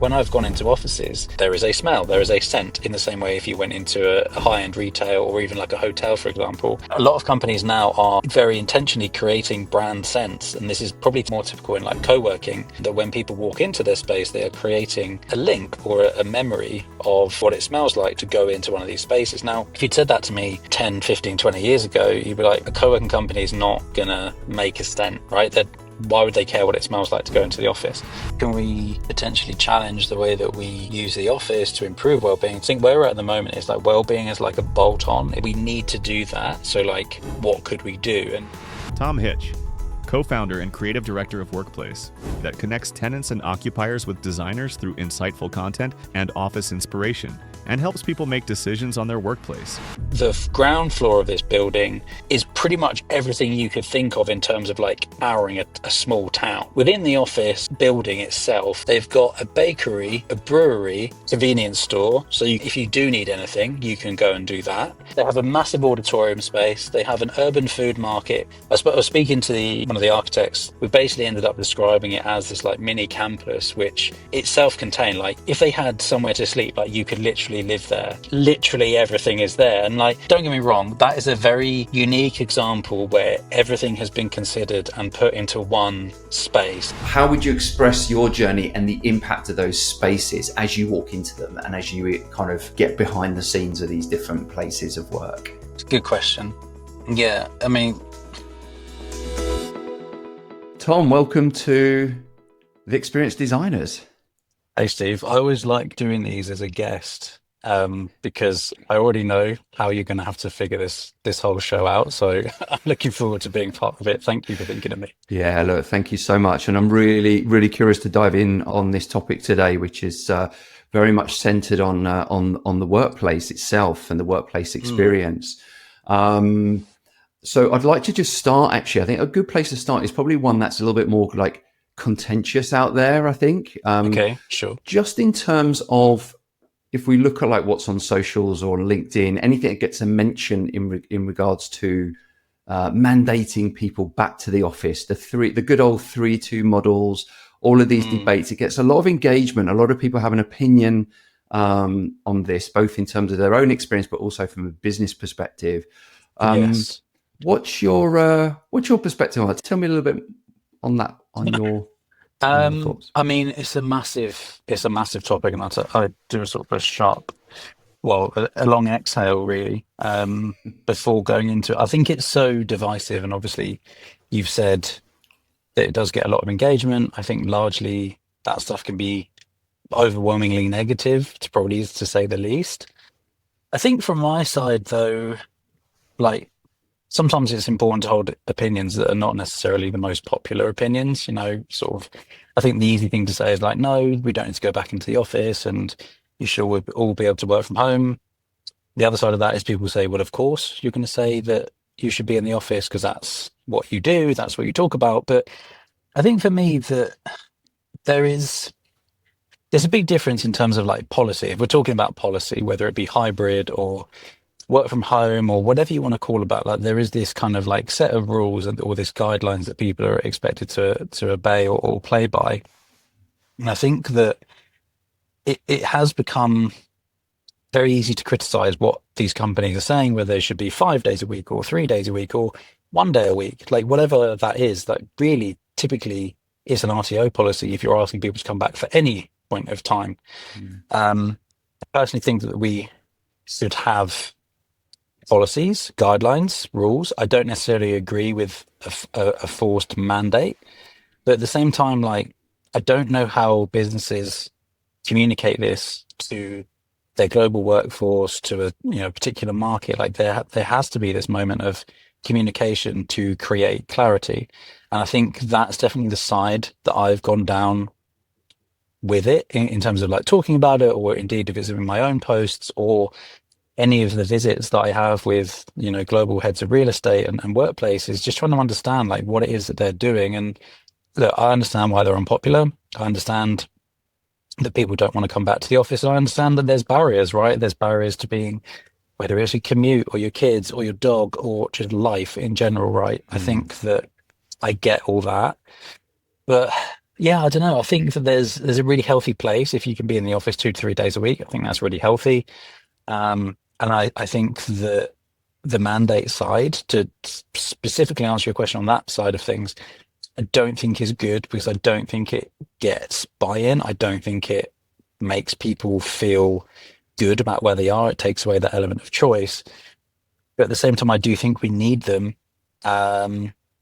when I've gone into offices, there is a smell, there is a scent, in the same way if you went into a high-end retail or even like a hotel, for example. A lot of companies now are very intentionally creating brand scents, and this is probably more typical in like co-working, that when people walk into their space, they are creating a link or a memory of what it smells like to go into one of these spaces. Now, if you'd said that to me 10, 15, 20 years ago, you'd be like, a co-working company is not gonna make a scent, right? Why would they care what it smells like to go into the office? Can we potentially challenge the way that we use the office to improve well-being? I think where we're at the moment is like well-being is like a bolt-on. We need to do that. So like, what could we do? And Tom Hitch, co-founder and creative director of Workplace, that connects tenants and occupiers with designers through insightful content and office inspiration, and helps people make decisions on their workplace. The ground floor of this building is pretty much everything you could think of in terms of like powering a small town. Within the office building itself, they've got a bakery, a brewery, convenience store. So if you do need anything, you can go and do that. They have a massive auditorium space. They have an urban food market. I was speaking to one of the architects. We basically ended up describing it as this like mini campus, which it's self-contained. Like if they had somewhere to sleep, like you could literally live there. Literally everything is there. And like, don't get me wrong, that is a very unique example where everything has been considered and put into one space. How would you express your journey and the impact of those spaces as you walk into them and as you kind of get behind the scenes of these different places of work? It's a good question. Yeah, I mean, Tom, welcome to the Experienced Designers. Hey Steve, I always like doing these as a guest, because I already know how you're going to have to figure this whole show out. So I'm looking forward to being part of it. Thank you for thinking of me. Yeah, look, thank you so much. And I'm really, really curious to dive in on this topic today, which is very much centered on the workplace itself and the workplace experience. So I'd like to just start, actually. I think a good place to start is probably one that's a little bit more like contentious out there, I think. Okay, sure. Just in terms of, if we look at like what's on socials or LinkedIn, anything that gets a mention in regards to mandating people back to the office, the good old 3-2 models, all of these debates, it gets a lot of engagement. A lot of people have an opinion on this, both in terms of their own experience, but also from a business perspective. Yes. What's your perspective on that? Tell me a little bit on that, on your thoughts. I mean, it's a massive topic, and I do a sort of a long exhale really, before going into it. I think it's so divisive, and obviously you've said that it does get a lot of engagement. I think largely that stuff can be overwhelmingly negative, to say the least. I think from my side though, like, sometimes it's important to hold opinions that are not necessarily the most popular opinions, sort of. I think the easy thing to say is like, no, we don't need to go back into the office and you should all be able to work from home. The other side of that is people say, well, of course, you're going to say that you should be in the office because that's what you do, that's what you talk about. But I think for me that there's a big difference in terms of like policy. If we're talking about policy, whether it be hybrid or work from home or whatever you want to call about, like there is this kind of like set of rules or this guidelines that people are expected to obey or play by. And I think that it has become very easy to criticize what these companies are saying, whether they should be 5 days a week or 3 days a week or 1 day a week, like whatever that is. That really typically is an RTO policy if you're asking people to come back for any point of time. I personally think that we should have policies, guidelines, rules. I don't necessarily agree with a forced mandate, but at the same time, like, I don't know how businesses communicate this to their global workforce, to a particular market. Like there has to be this moment of communication to create clarity, and I think that's definitely the side that I've gone down with it in terms of like talking about it, or indeed if it's in my own posts or any of the visits that I have with, global heads of real estate and workplaces, just trying to understand like what it is that they're doing. And look, I understand why they're unpopular. I understand that people don't want to come back to the office. And I understand that there's barriers, right? There's barriers to being, whether it's your commute or your kids or your dog or just life in general, right? I think that I get all that. But Yeah, I don't know. I think that there's a really healthy place if you can be in the office 2 to 3 days a week. I think that's really healthy. And I think that the mandate side, to specifically answer your question on that side of things, I don't think is good because I don't think it gets buy-in. I don't think it makes people feel good about where they are. It takes away that element of choice. But at the same time, I do think we need them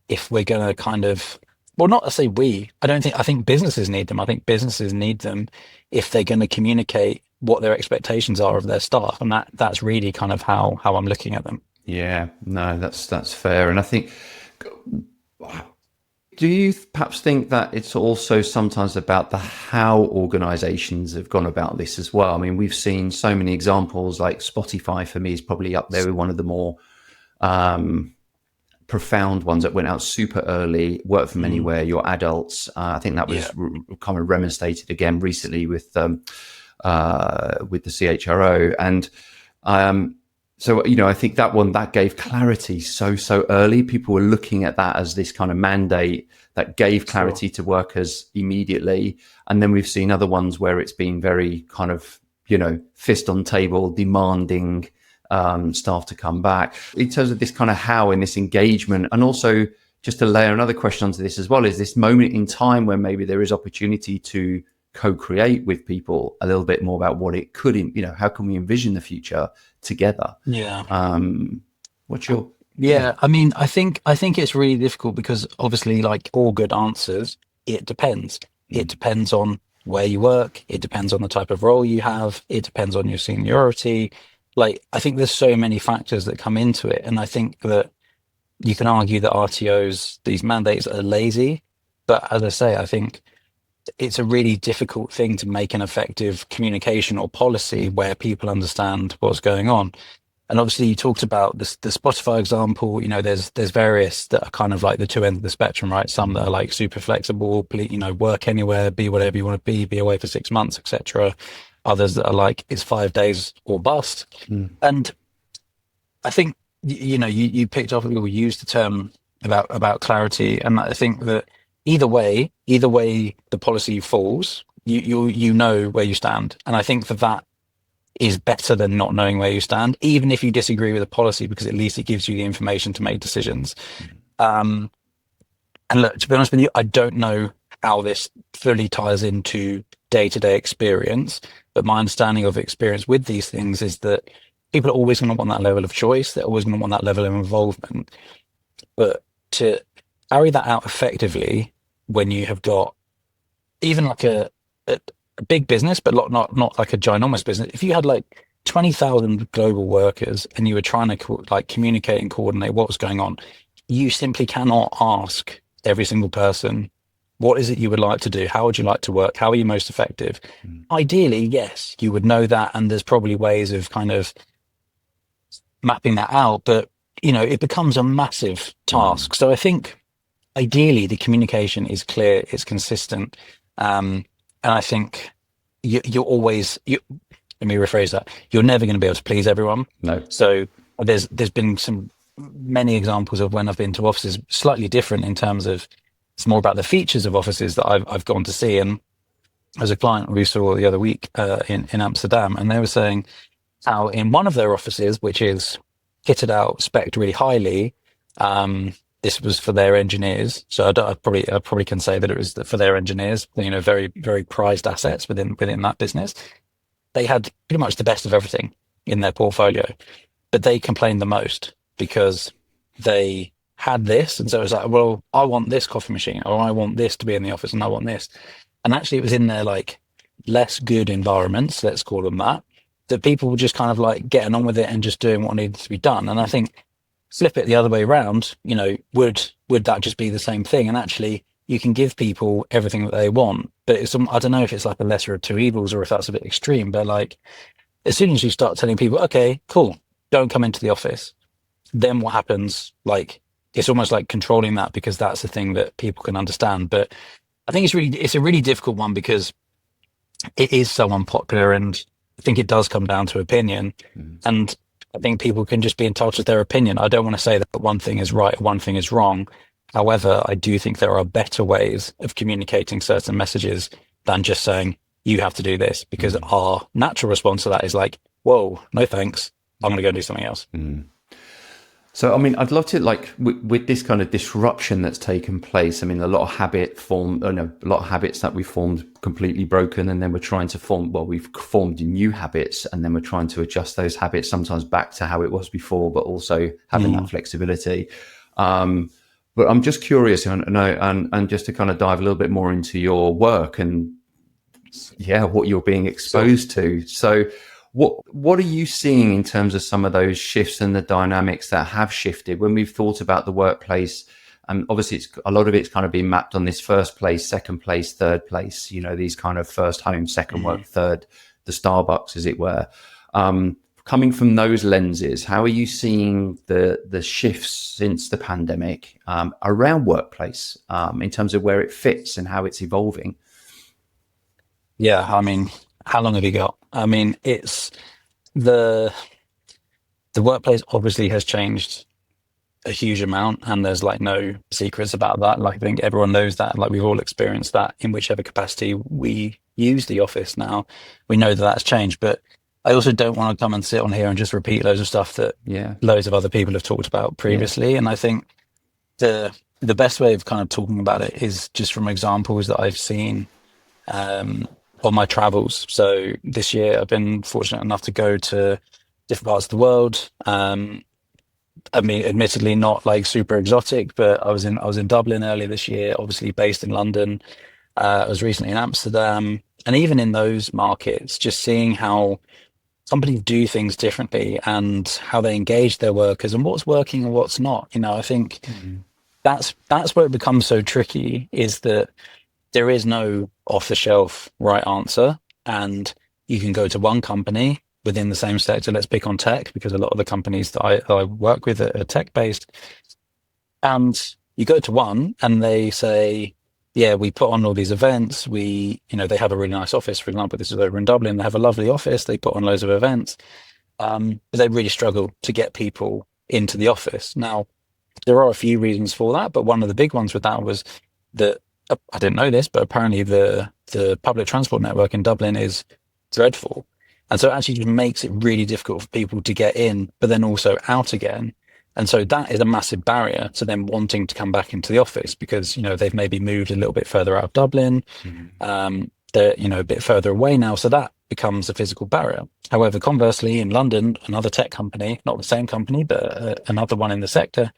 if we're going to kind of, well, not to say we, I think businesses need them. I think businesses need them if they're going to communicate what their expectations are of their staff. And that's really kind of how I'm looking at them. Yeah, no, that's fair. And I think, do you perhaps think that it's also sometimes about the how organizations have gone about this as well? I mean, we've seen so many examples, like Spotify for me is probably up there with one of the more profound ones that went out super early, work from anywhere, you're adults. I think that was kind of remonstrated again recently with the CHRO. And so, I think that one, that gave clarity so early. People were looking at that as this kind of mandate that gave clarity to workers immediately. And then we've seen other ones where it's been very kind of, fist on table, demanding staff to come back. In terms of this kind of how in this engagement, and also just to layer another question onto this as well, is this moment in time where maybe there is opportunity to co-create with people a little bit more about what it could, how can we envision the future together? What's your I mean, I think it's really difficult because obviously, like all good answers, it depends. It depends on where you work, it depends on the type of role you have, it depends on your seniority. Like, I think there's so many factors that come into it, and I think that you can argue that RTOs, these mandates, are lazy, but as I say, I think it's a really difficult thing to make an effective communication or policy where people understand what's going on. And obviously, you talked about the Spotify example. There's various that are kind of like the two ends of the spectrum, right? Some that are like super flexible, work anywhere, be whatever you want to be away for 6 months, etc. Others that are like, it's 5 days or bust. And I think you picked up or used the term about clarity, and I think that either way the policy falls, you know where you stand, and I think that is better than not knowing where you stand, even if you disagree with the policy, because at least it gives you the information to make decisions. And look, to be honest with you, I don't know how this fully ties into day-to-day experience, but my understanding of experience with these things is that people are always going to want that level of choice. They're always going to want that level of involvement. But to carry that out effectively, when you have got even like a big business, but not like a ginormous business, if you had like 20,000 global workers and you were trying to like communicate and coordinate what was going on, you simply cannot ask every single person, what is it you would like to do? How would you like to work? How are you most effective? Ideally, yes, you would know that, and there's probably ways of kind of mapping that out, but it becomes a massive task. So I think ideally the communication is clear, it's consistent, and I think you're always, let me rephrase that, you're never going to be able to please everyone. No. So there's been many examples of when I've been to offices slightly different in terms of, it's more about the features of offices that I've gone to see. And as a client we saw the other week in Amsterdam, and they were saying how in one of their offices, which is kitted out, spec'd really highly, this was for their engineers. So I probably can say that it was for their engineers, very, very prized assets within that business. They had pretty much the best of everything in their portfolio, but they complained the most because they had this. And so it was like, well, I want this coffee machine, or I want this to be in the office, and I want this. And actually it was in their like less good environments, let's call them that people were just kind of like getting on with it and just doing what needed to be done. And I think flip it the other way around, would that just be the same thing? And actually you can give people everything that they want, but I don't know if it's like a lesser of two evils or if that's a bit extreme, but like as soon as you start telling people, okay, cool, don't come into the office, then what happens? Like, it's almost like controlling that, because that's the thing that people can understand. But I think it's a really difficult one because it is so unpopular, and I think it does come down to opinion. And I think people can just be entitled to their opinion. I don't want to say that one thing is right or one thing is wrong. However, I do think there are better ways of communicating certain messages than just saying, you have to do this, because our natural response to that is like, whoa, no thanks. I'm going to go do something else. So, I mean, I'd love to, like, with this kind of disruption that's taken place. I mean, a lot of a lot of habits that we formed completely broken, and then we're trying to we've formed new habits, and then we're trying to adjust those habits sometimes back to how it was before, but also having that flexibility. But I'm just curious, and just to kind of dive a little bit more into your work and what you're being exposed to. So, what are you seeing in terms of some of those shifts and the dynamics that have shifted when we've thought about the workplace? And obviously, a lot of it's kind of been mapped on this first place, second place, third place. You know, these kind of first home, second work, third, the Starbucks, as it were. Coming from those lenses, how are you seeing the shifts since the pandemic around workplace in terms of where it fits and how it's evolving? Yeah, I mean, how long have you got? I mean, it's the workplace obviously has changed a huge amount, and there's like no secrets about that. Like, I think everyone knows that. Like, we've all experienced that in whichever capacity we use the office now. We know that that's changed, but I also don't want to come and sit on here and just repeat loads of stuff that loads of other people have talked about previously. And I think the best way of kind of talking about it is just from examples that I've seen on my travels. So this year I've been fortunate enough to go to different parts of the world. I mean, admittedly not like super exotic, but I was in Dublin earlier this year, obviously based in London. I was recently in Amsterdam, and even in those markets, just seeing how companies do things differently and how they engage their workers and what's working and what's not. You know, I think that's where it becomes so tricky, is that there is no off-the-shelf right answer, and you can go to one company within the same sector. Let's pick on tech, because a lot of the companies that I work with are tech-based. And you go to one and they say, yeah, we put on all these events. They have a really nice office. For example, this is over in Dublin. They have a lovely office. They put on loads of events. But they really struggle to get people into the office. Now, there are a few reasons for that, but one of the big ones with that was that, I didn't know this, but apparently the public transport network in Dublin is dreadful. And so it actually just makes it really difficult for people to get in, but then also out again. And so that is a massive barrier to them wanting to come back into the office, because, they've maybe moved a little bit further out of Dublin. They're, a bit further away now. So that becomes a physical barrier. However, conversely, in London, another tech company, not the same company, but another one in the sector,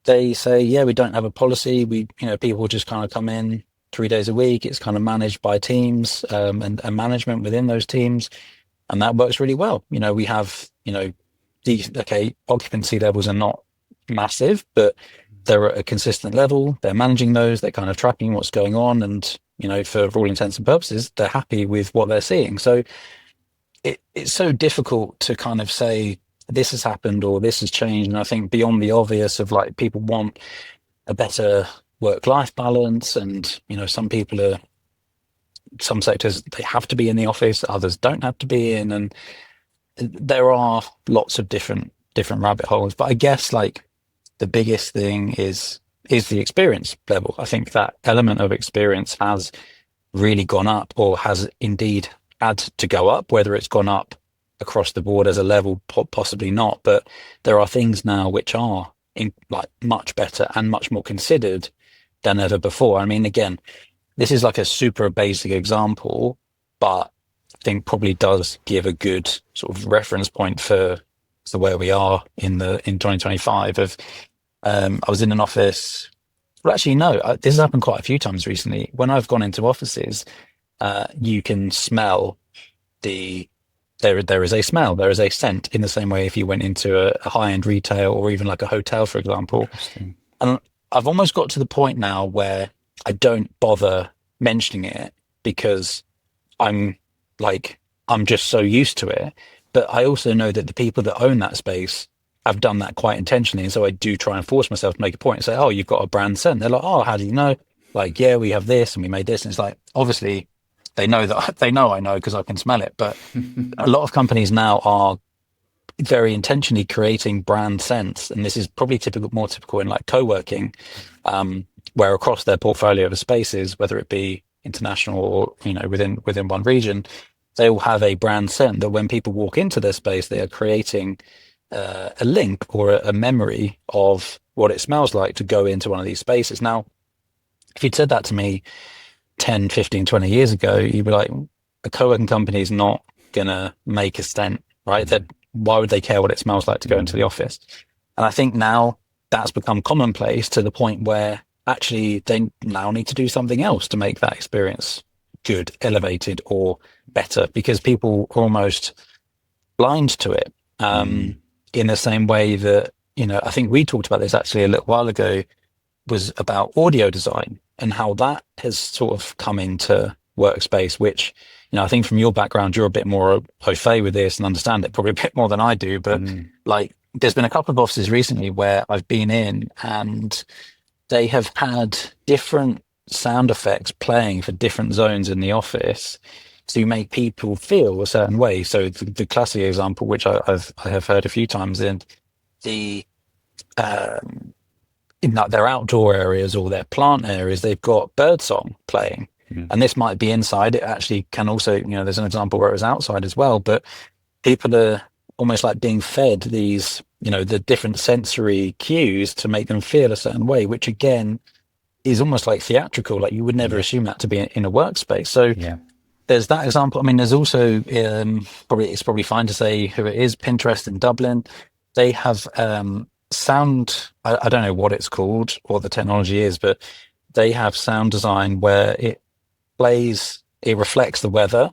they say, yeah, we don't have a policy. People just kind of come in 3 days a week. It's kind of managed by teams and management within those teams. And that works really well. We have, occupancy levels are not massive, but they're at a consistent level. They're managing those. They're kind of tracking what's going on. And, for all intents and purposes, they're happy with what they're seeing. So it's so difficult to kind of say, this has happened or this has changed. And I think beyond the obvious of like, people want a better work-life balance, and some sectors, they have to be in the office, others don't have to be in, and there are lots of different rabbit holes. But I guess like the biggest thing is the experience level. I think that element of experience has really gone up, or has indeed had to go up. Whether it's gone up across the board as a level, possibly not, but there are things now which are much better and much more considered than ever before. I mean, again, this is like a super basic example, but I think probably does give a good sort of reference point for where we are in 2025. I was in an office. Well, actually, no, this has happened quite a few times recently. When I've gone into offices, you can smell there is a smell, there is a scent, in the same way if you went into a high-end retail or even like a hotel, for example. And I've almost got to the point now where I don't bother mentioning it, because I'm just so used to it. But I also know that the people that own that space have done that quite intentionally. And so I do try and force myself to make a point and say, oh, you've got a brand scent. They're like, oh, how do you know? Like, yeah, we have this and we made this. And it's like, obviously they know I know because I can smell it. But a lot of companies now are very intentionally creating brand sense. And this is probably more typical in like co-working, where across their portfolio of spaces, whether it be international or, within one region, they will have a brand scent that when people walk into their space, they are creating a link or a memory of what it smells like to go into one of these spaces. Now, if you'd said that to me 10, 15, 20 years ago, you'd be like, a co-working company is not going to make a scent, right? That why would they care what it smells like to go into the office? And I think now that's become commonplace to the point where actually they now need to do something else to make that experience good, elevated, or better, because people are almost blind to it. In the same way that, I think we talked about this actually a little while ago, was about audio design and how that has sort of come into workspace, which, I think from your background, you're a bit more au fait with this and understand it probably a bit more than I do. But like, there's been a couple of offices recently where I've been in and they have had different sound effects playing for different zones in the office to make people feel a certain way. So the classic example, which I have heard a few times in like their outdoor areas or their plant areas, they've got birdsong playing. And this might be inside. It actually can also, there's an example where it was outside as well, but people are almost like being fed these, the different sensory cues to make them feel a certain way, which again is almost like theatrical. Like you would never assume that to be in a workspace. So there's that example. I mean, there's also, it's probably fine to say who it is, Pinterest in Dublin. They have sound, I don't know what it's called or the technology is, but they have sound design where it reflects the weather.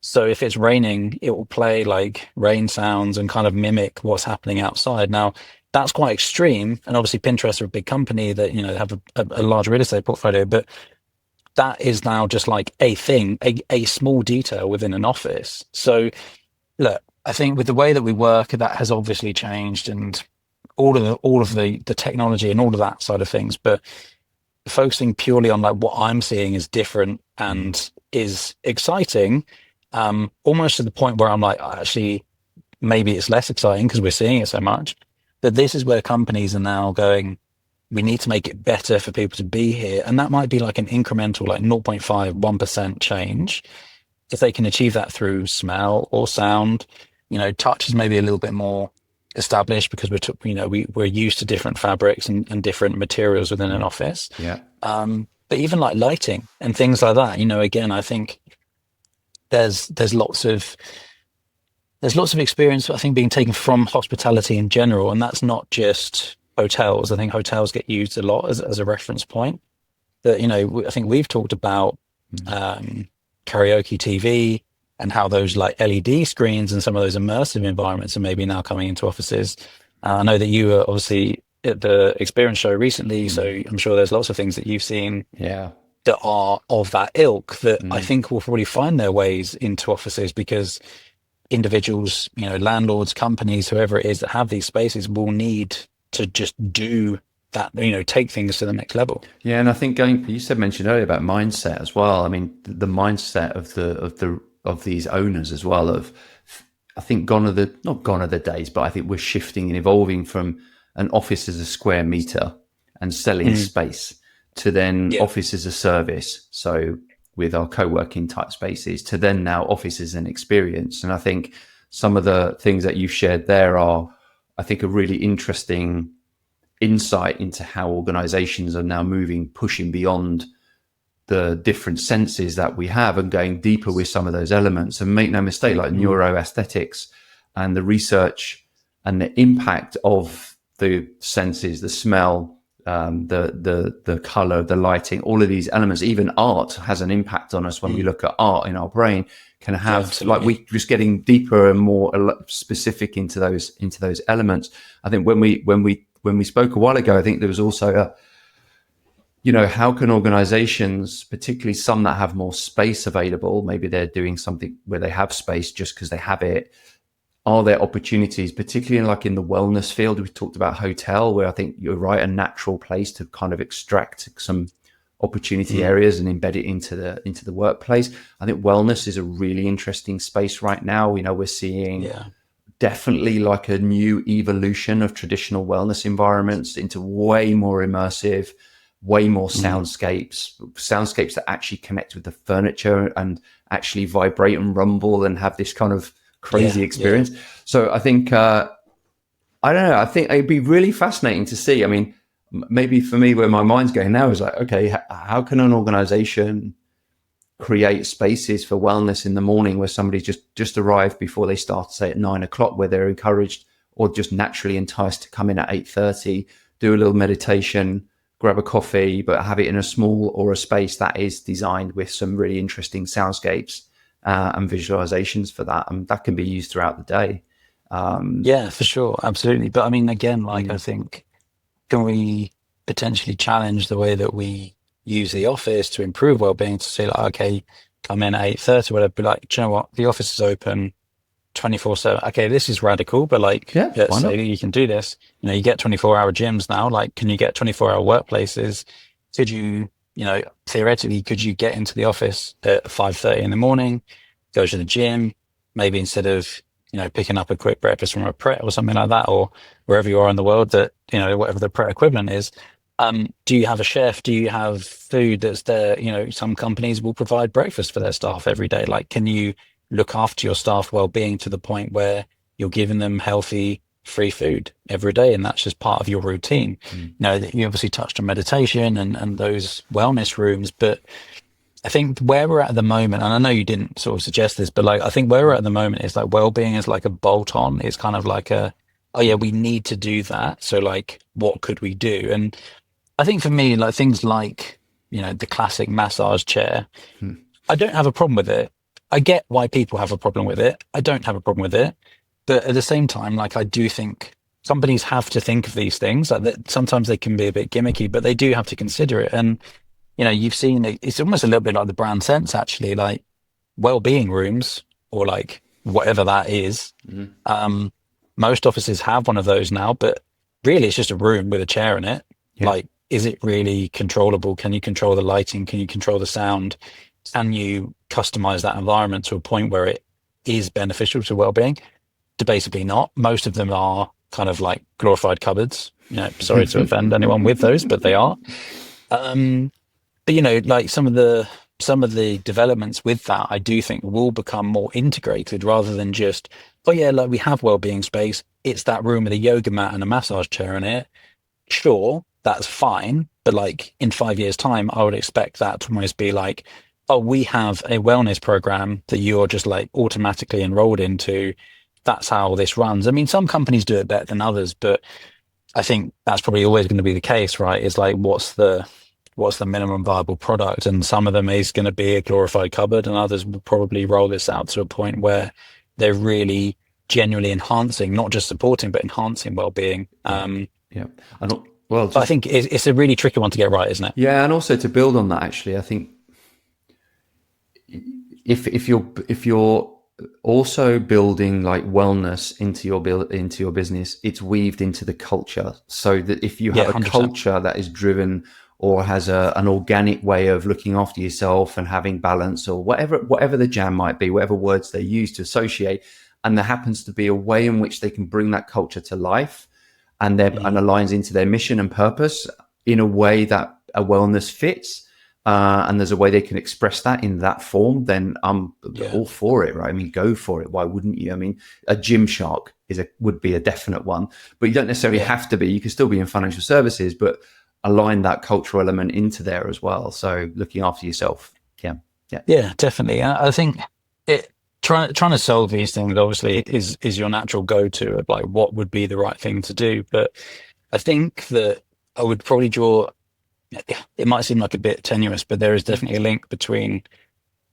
So if it's raining, it will play like rain sounds and kind of mimic what's happening outside. Now, that's quite extreme. And obviously Pinterest are a big company that, have a large real estate portfolio, but that is now just like a thing, a small detail within an office. So look, I think with the way that we work, that has obviously changed, and all of the technology and all of that side of things. But focusing purely on like what I'm seeing is different and is exciting, almost to the point where I'm like, actually, maybe it's less exciting because we're seeing it so much. That this is where companies are now going, we need to make it better for people to be here. And that might be like an incremental, like 0.5, 1% change. If they can achieve that through smell or sound, touch is maybe a little bit more established because we're used to different fabrics and different materials within an office. But even like lighting and things like that, again, I think there's lots of experience, I think, being taken from hospitality in general, and that's not just hotels. I think hotels get used a lot as a reference point. That I think we've talked about karaoke TV and how those like LED screens and some of those immersive environments are maybe now coming into offices. I know that you were obviously at the Experience show recently, so I'm sure there's lots of things that you've seen that are of that ilk that I think will probably find their ways into offices, because individuals, landlords, companies, whoever it is that have these spaces will need to just do that, take things to the next level. Yeah, and I think mentioned earlier about mindset as well. I mean, the mindset of these owners as well. I think not gone are the days, but I think we're shifting and evolving from an office as a square meter and selling space to then office as a service. So with our co-working type spaces, to then now office as an experience. And I think some of the things that you've shared there are, I think, a really interesting insight into how organizations are now pushing beyond the different senses that we have and going deeper with some of those elements. And make no mistake, like neuroaesthetics and the research and the impact of the senses, the smell, the color, the lighting, all of these elements, even art has an impact on us when we look at art in our brain, can have like we just getting deeper and more specific into those elements. I think when we spoke a while ago, I think there was also how can organizations, particularly some that have more space available, maybe they're doing something where they have space just because they have it. Are there opportunities, particularly in the wellness field? We've talked about hotel, where I think you're right, a natural place to kind of extract some opportunity areas and embed it into the workplace. I think wellness is a really interesting space right now. We're seeing definitely like a new evolution of traditional wellness environments into way more immersive, way more soundscapes that actually connect with the furniture and actually vibrate and rumble and have this kind of crazy experience. So I think, I don't know, I think it'd be really fascinating to see. I mean, maybe for me, where my mind's going now is like, okay, how can an organization create spaces for wellness in the morning where somebody just arrived before they start, say at 9 o'clock, where they're encouraged or just naturally enticed to come in at 8:30, do a little meditation, grab a coffee, but have it in a small or a space that is designed with some really interesting soundscapes and visualizations for that, and that can be used throughout the day. Yeah, for sure, absolutely. But I mean, again, like I think, can we potentially challenge the way that we use the office to improve well-being, to say like, okay, come in at 8:30, whatever, be like, do you know what, the office is open 24/7. Okay, this is radical, but like, Yeah, let's why say not? you can do this. You know, you get 24-hour gyms now. Like, can you get 24-hour workplaces? Could you, theoretically, could you get into the office at 5:30 in the morning, go to the gym, maybe instead of, picking up a quick breakfast from a Pret or something like that, or wherever you are in the world that, whatever the Pret equivalent is. Do you have a chef? Do you have food that's there? Some companies will provide breakfast for their staff every day. Like, can you look after your staff well-being to the point where you're giving them healthy, free food every day, and that's just part of your routine? You obviously touched on meditation and those wellness rooms, but I think where we're at the moment, and I know you didn't sort of suggest this, but like I think where we're at the moment is like well-being is like a bolt-on. It's kind of like oh yeah, we need to do that. So like, what could we do? And I think for me, like things like, the classic massage chair, I don't have a problem with it. I get why people have a problem with it. I don't have a problem with it. But at the same time, like I do think companies have to think of these things. Like that sometimes they can be a bit gimmicky, but they do have to consider it. And, you've seen it's almost a little bit like the brand sense, actually, like well-being rooms or like whatever that is. Most offices have one of those now, but really it's just a room with a chair in it. Yeah. Like, is it really controllable? Can you control the lighting? Can you control the sound? Can you customize that environment to a point where it is beneficial to well-being? Basically not. Most of them are kind of like glorified cupboards. Sorry to offend anyone with those, but they are. But like some of the developments with that, I do think will become more integrated rather than just, oh yeah, like we have well-being space. It's that room with a yoga mat and a massage chair in it. Sure, that's fine. But like in 5 years' time, I would expect that to almost be like, oh, we have a wellness program that you're just like automatically enrolled into. That's how this runs. I mean, some companies do it better than others, but I think that's probably always going to be the case, right? It's like, what's the minimum viable product? And some of them is going to be a glorified cupboard, and others will probably roll this out to a point where they're really genuinely enhancing, not just supporting, but enhancing well-being. Yeah. Well, I think it's a really tricky one to get right, isn't it? Yeah, and also to build on that, actually, I think if you're also building like wellness into your business, it's weaved into the culture, so that if you have a 100%. culture that is driven or has an organic way of looking after yourself and having balance, or whatever the jam might be, whatever words they use to associate, and there happens to be a way in which they can bring that culture to life and aligns into their mission and purpose in a way that a wellness fits, and there's a way they can express that in that form, then I'm all for it, right? I mean, go for it. Why wouldn't you? I mean, a Gymshark would be a definite one, but you don't necessarily have to be. You can still be in financial services, but align that cultural element into there as well. So looking after yourself. Yeah, definitely. I think trying to solve these things obviously is your natural go-to of like what would be the right thing to do. But I think that I would probably draw, it might seem like a bit tenuous, but there is definitely a link between,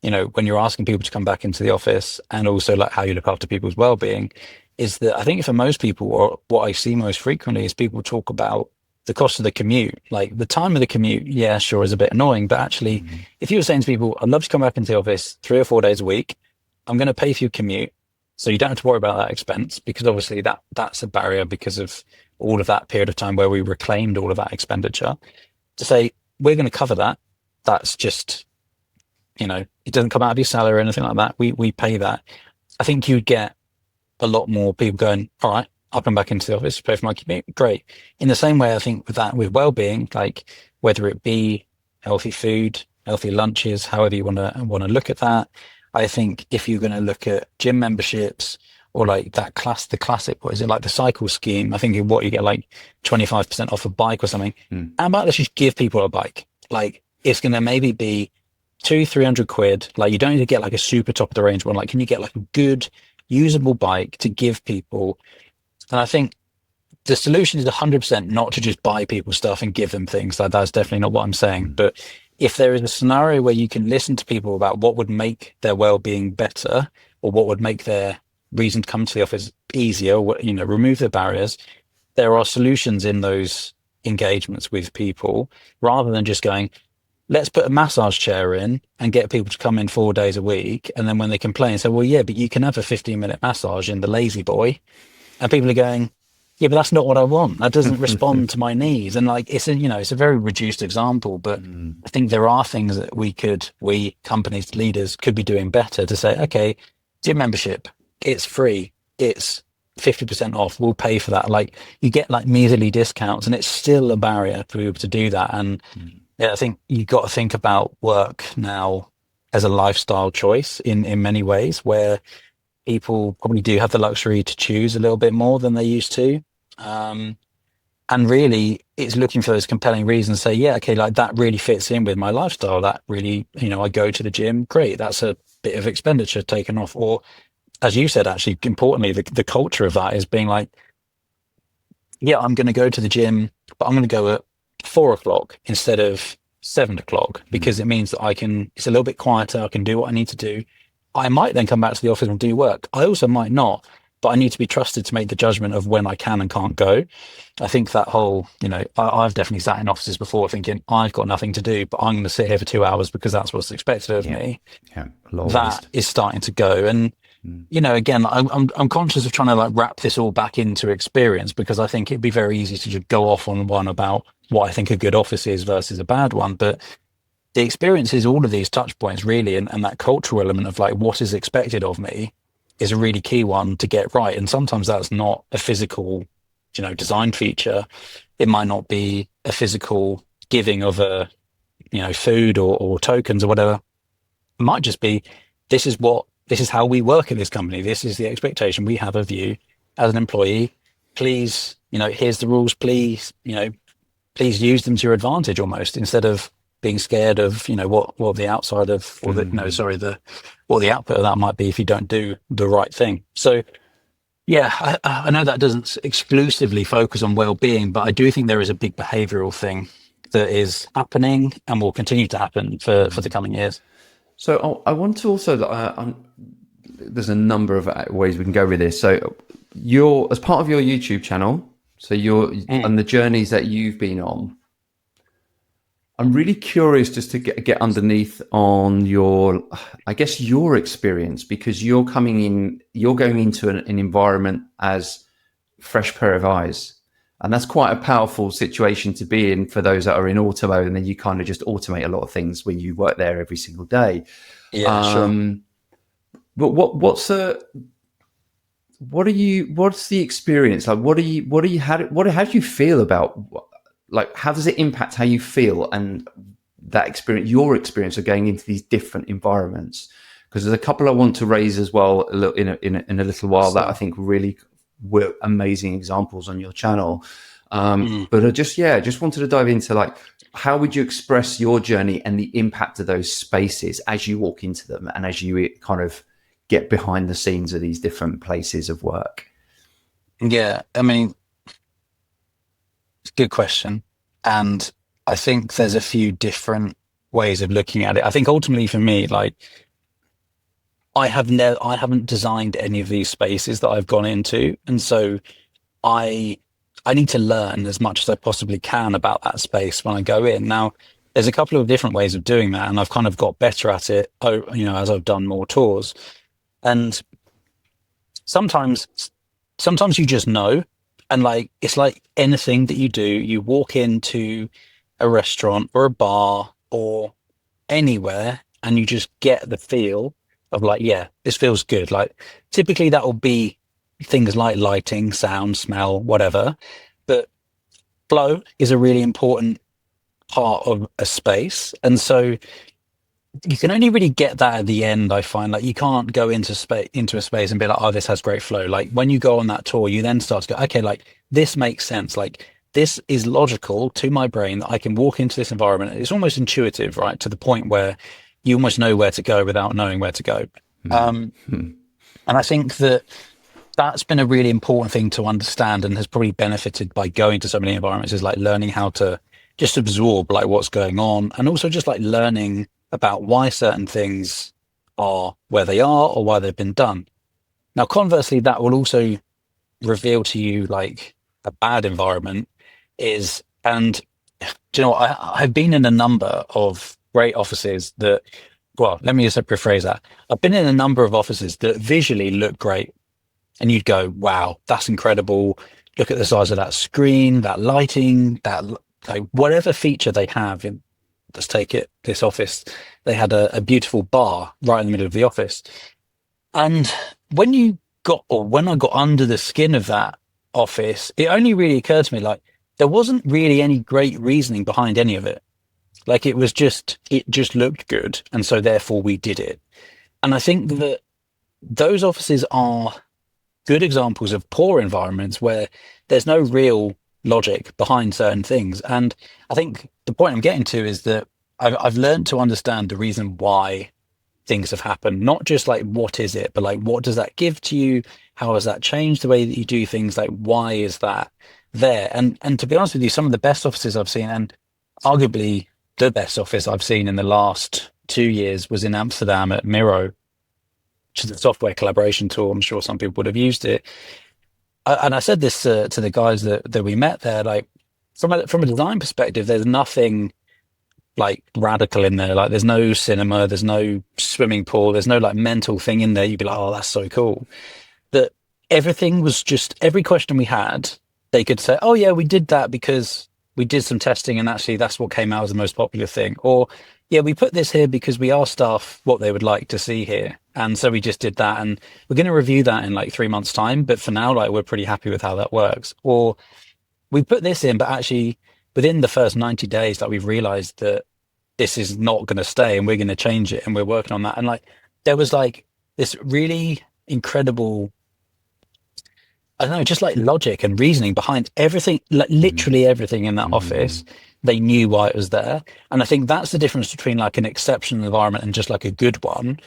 when you're asking people to come back into the office and also like how you look after people's well-being, is that I think for most people, or what I see most frequently, is people talk about the cost of the commute. Like the time of the commute, yeah, sure, is a bit annoying, but actually if you were saying to people, I'd love to come back into the office 3 or 4 days a week, I'm going to pay for your commute, so you don't have to worry about that expense, because obviously that's a barrier because of all of that period of time where we reclaimed all of that expenditure. To say, we're going to cover that, that's just, it doesn't come out of your salary or anything like that. We pay that. I think you'd get a lot more people going, all right, I'll come back into the office, pay for my commute. Great. In the same way, I think with that, with well-being, like whether it be healthy food, healthy lunches, however you want to look at that. I think if you're going to look at gym memberships or like the classic, what is it, like the cycle scheme? I think what you get like 25% off a bike or something. How about let's just give people a bike? Like it's going to maybe be 200-300 quid. Like you don't need to get like a super top of the range one. Like, can you get like a good usable bike to give people? And I think the solution is 100% not to just buy people stuff and give them things. Like that's definitely not what I'm saying. But if there is a scenario where you can listen to people about what would make their well-being better or what would make their reason to come to the office easier, or, remove the barriers, there are solutions in those engagements with people rather than just going, let's put a massage chair in and get people to come in 4 days a week. And then when they complain, say, well, yeah, but you can have a 15-minute massage in the Lazy Boy. And people are going, yeah, but that's not what I want. That doesn't respond to my needs. And like, it's a very reduced example, but I think there are things that we companies, leaders could be doing better to say, okay, gym membership, it's free. It's 50% off. We'll pay for that. Like you get like measly discounts and it's still a barrier for people to do that. And yeah, I think you've got to think about work now as a lifestyle choice in many ways where people probably do have the luxury to choose a little bit more than they used to. And really it's looking for those compelling reasons, say, yeah, okay, like that really fits in with my lifestyle. That really, I go to the gym. Great. That's a bit of expenditure taken off. Or as you said, actually, importantly, the culture of that is being like, yeah, I'm going to go to the gym, but I'm going to go at 4 o'clock instead of 7 o'clock because it means that it's a little bit quieter. I can do what I need to do. I might then come back to the office and do work. I also might not, but I need to be trusted to make the judgment of when I can and can't go. I think that whole, I've definitely sat in offices before thinking I've got nothing to do, but I'm going to sit here for 2 hours because that's what's expected of me. Yeah, that is starting to go. And, again, I'm conscious of trying to like wrap this all back into experience because I think it'd be very easy to just go off on one about what I think a good office is versus a bad one. But the experience is all of these touch points really. And that cultural element of like what is expected of me is a really key one to get right. And sometimes that's not a physical, design feature. It might not be a physical giving of a, food or tokens or whatever. It might just be, this is how we work in this company. This is the expectation we have of you as an employee. Please, here's the rules. Please, please use them to your advantage almost instead of being scared of, what the outside of, or what the output of that might be if you don't do the right thing. So yeah, I know that doesn't exclusively focus on well-being, but I do think there is a big behavioral thing that is happening and will continue to happen for the coming years. So I want to also, there's a number of ways we can go with this. So you're, as part of your YouTube channel, so you're on the journeys that you've been on, I'm really curious just to get underneath on your experience, because you're going into an environment as fresh pair of eyes. And that's quite a powerful situation to be in for those that are in automotive, and then you kind of just automate a lot of things when you work there every single day. Yeah, sure. But what's the experience like? How do you feel about, like, how does it impact how you feel and that experience, your experience of going into these different environments? Because there's a couple I want to raise as well in a little while that I think really were amazing examples on your channel. But I just wanted to dive into, like, how would you express your journey and the impact of those spaces as you walk into them and as you kind of get behind the scenes of these different places of work? Yeah, I mean, it's a good question. And I think there's a few different ways of looking at it. I think ultimately for me, like, I haven't designed any of these spaces that I've gone into. And so I need to learn as much as I possibly can about that space when I go in. Now, there's a couple of different ways of doing that, and I've kind of got better at it, as I've done more tours. And sometimes you just know, and like, it's like anything that you do, you walk into a restaurant or a bar or anywhere and you just get the feel of like, yeah, this feels good. Like typically that will be, things like lighting, sound, smell, whatever. But flow is a really important part of a space. And so you can only really get that at the end. I find like you can't go into a space and be like, oh, this has great flow. Like when you go on that tour, you then start to go, okay, like this makes sense. Like this is logical to my brain that I can walk into this environment. It's almost intuitive, right? To the point where you almost know where to go without knowing where to go. And I think that that's been a really important thing to understand, and has probably benefited by going to so many environments, is like learning how to just absorb like what's going on, and also just like learning about why certain things are where they are or why they've been done. Now, conversely, that will also reveal to you like a bad environment is, and do you know what? I've been in a number of great offices that, well, let me just rephrase that. I've been in a number of offices that visually look great, and you'd go, wow, that's incredible. Look at the size of that screen, that lighting, that like whatever feature they have in, let's take it, this office, they had a beautiful bar right in the middle of the office. And when I got under the skin of that office, it only really occurred to me, like, there wasn't really any great reasoning behind any of it. Like it just looked good. And so therefore we did it. And I think that those offices are good examples of poor environments where there's no real logic behind certain things. And I think the point I'm getting to is that I've learned to understand the reason why things have happened, not just like what is it, but like what does that give to you? How has that changed the way that you do things? Like why is that there? And to be honest with you, some of the best offices I've seen, and arguably the best office I've seen in the last 2 years, was in Amsterdam at Miro, which is a software collaboration tool. I'm sure some people would have used it. And I said this to the guys that we met there, like from a design perspective, there's nothing like radical in there. Like there's no cinema, there's no swimming pool, there's no like mental thing in there. You'd be like, oh, that's so cool. That everything was just, every question we had, they could say, oh yeah, we did that because we did some testing and actually that's what came out as the most popular thing. Or yeah, we put this here because we asked staff what they would like to see here. And so we just did that. And we're going to review that in like 3 months' time. But for now, like we're pretty happy with how that works. Or we put this in, but actually within the first 90 days, like we've realized that this is not going to stay and we're going to change it. And we're working on that. And like, there was like this really incredible, I don't know, just like logic and reasoning behind everything, like literally everything in that office. They knew why it was there. And I think that's the difference between like an exceptional environment and just like a good one,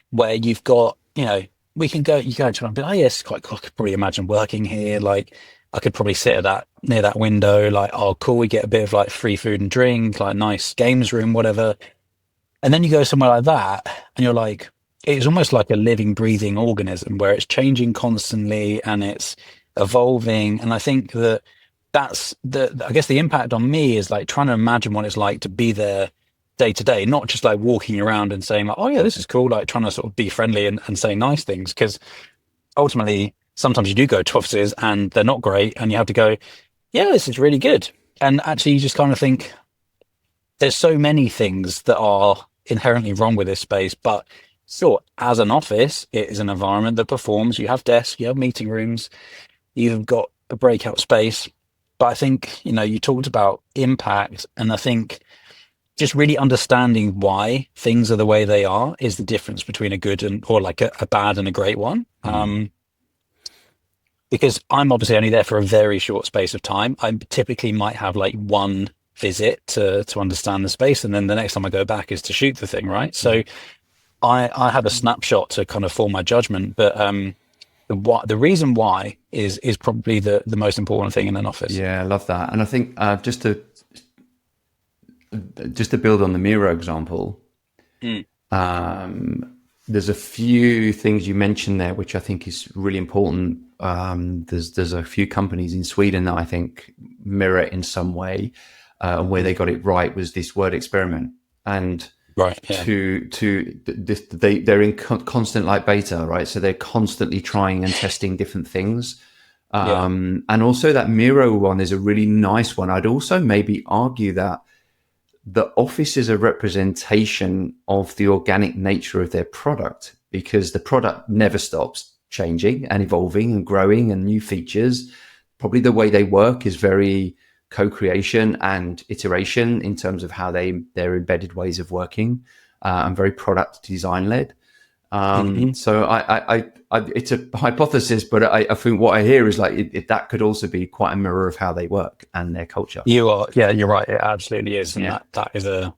where you've got, you know, you go into it and be like, oh yes, quite cool. I could probably imagine working here. Like I could probably sit at near that window, like, oh cool, we get a bit of like free food and drink, like nice games room, whatever. And then you go somewhere like that and you're like, it's almost like a living, breathing organism where it's changing constantly and it's evolving. And I think that's I guess the impact on me is like trying to imagine what it's like to be there day to day, not just like walking around and saying like, oh yeah, this is cool, like trying to sort of be friendly and say nice things, because ultimately sometimes you do go to offices and they're not great and you have to go, yeah, this is really good. And actually you just kind of think there's so many things that are inherently wrong with this space. But sure, as an office, it is an environment that performs. You have desks, you have meeting rooms, you've got a breakout space. But I think, you know, you talked about impact, and I think just really understanding why things are the way they are is the difference between a good or like a bad and a great one. Because I'm obviously only there for a very short space of time. I typically might have like one visit to understand the space, and then the next time I go back is to shoot the thing, right? So I have a snapshot to kind of form my judgment, but the reason why is probably the most important thing in an office. Yeah, I love that. And I think just to build on the Miro example, there's a few things you mentioned there which I think is really important. There's a few companies in Sweden that I think mirror it in some way. Where they got it right was this word experiment, and right, yeah. They're in constant like beta, right? So they're constantly trying and testing different things. And also that Miro one is a really nice one. I'd also maybe argue that the office is a representation of the organic nature of their product, because the product never stops changing and evolving and growing and new features. Probably the way they work is very co-creation and iteration in terms of how their embedded ways of working, and very product design led. So I it's a hypothesis, but I think what I hear is like that could also be quite a mirror of how they work and their culture. You're right. It absolutely is, and that is a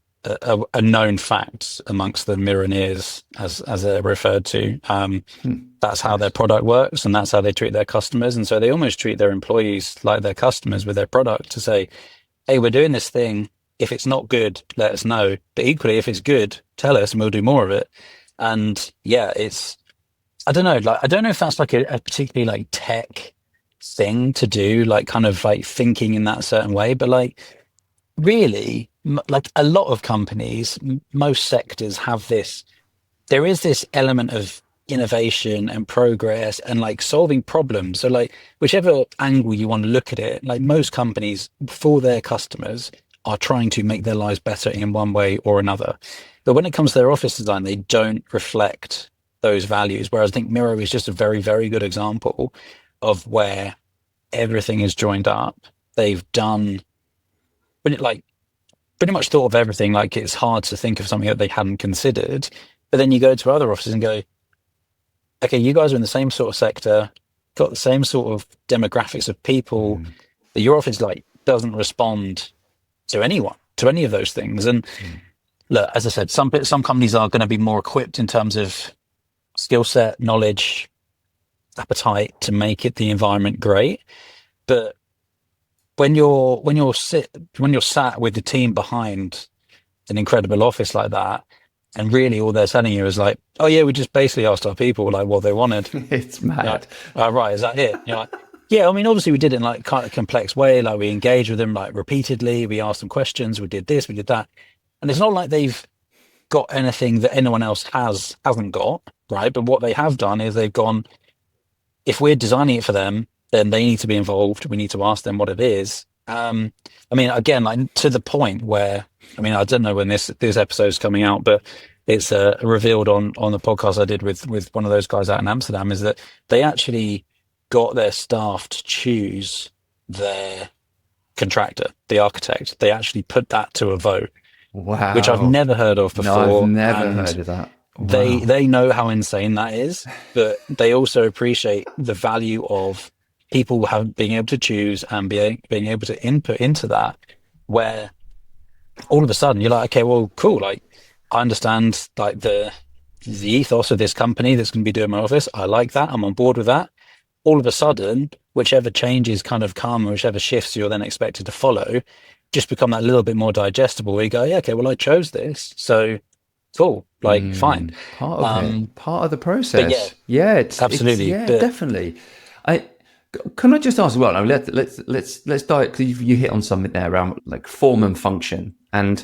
known fact amongst the Mironeers, as they're referred to. That's how their product works, and that's how they treat their customers. And so they almost treat their employees like their customers with their product, to say, "Hey, we're doing this thing. If it's not good, let us know. But equally, if it's good, tell us, and we'll do more of it." And yeah, I don't know. Like, I don't know if that's like a particularly like tech thing to do, like kind of like thinking in that certain way. But like, really, like a lot of companies, most sectors have this. There is this element of innovation and progress and like solving problems. So like, whichever angle you want to look at it, like most companies for their customers are trying to make their lives better in one way or another. But when it comes to their office design, they don't reflect those values. Whereas I think Miro is just a very, very good example of where everything is joined up. They've done, but it like pretty much thought of everything. Like, it's hard to think of something that they hadn't considered. But then you go to other offices and go, okay, you guys are in the same sort of sector, got the same sort of demographics of people, but your office like doesn't respond to anyone, to any of those things. And look, as I said, some companies are going to be more equipped in terms of skill set, knowledge, appetite to make it the environment great. But when you're sat with the team behind an incredible office like that, and really all they're telling you is like, oh yeah, we just basically asked our people like what they wanted. It's mad. Like, oh, right, is that it? You're like, yeah, I mean, obviously we did it in like kind of complex way. Like, we engaged with them like repeatedly. We asked them questions. We did this, we did that. And it's not like they've got anything that anyone else hasn't got, right? But what they have done is they've gone, if we're designing it for them, then they need to be involved. We need to ask them what it is. I mean, again, like to the point where, I mean, I don't know when this episode is coming out, but it's revealed on the podcast I did with one of those guys out in Amsterdam, is that they actually got their staff to choose their contractor, the architect. They actually put that to a vote. Wow. Which I've never heard of before. No, I've never heard of that. Wow. They know how insane that is, but they also appreciate the value of people being able to choose and being able to input into that, where all of a sudden you're like, okay, well, cool. Like, I understand like the ethos of this company that's going to be doing my office. I like that. I'm on board with that. All of a sudden, whichever changes kind of come, or whichever shifts you're then expected to follow, just become that little bit more digestible, where you go, yeah, okay, well, I chose this, so cool, like fine. Part of the process. Yeah, it's absolutely. Definitely. Can I just ask? Well, let's dive, because you hit on something there around like form and function, and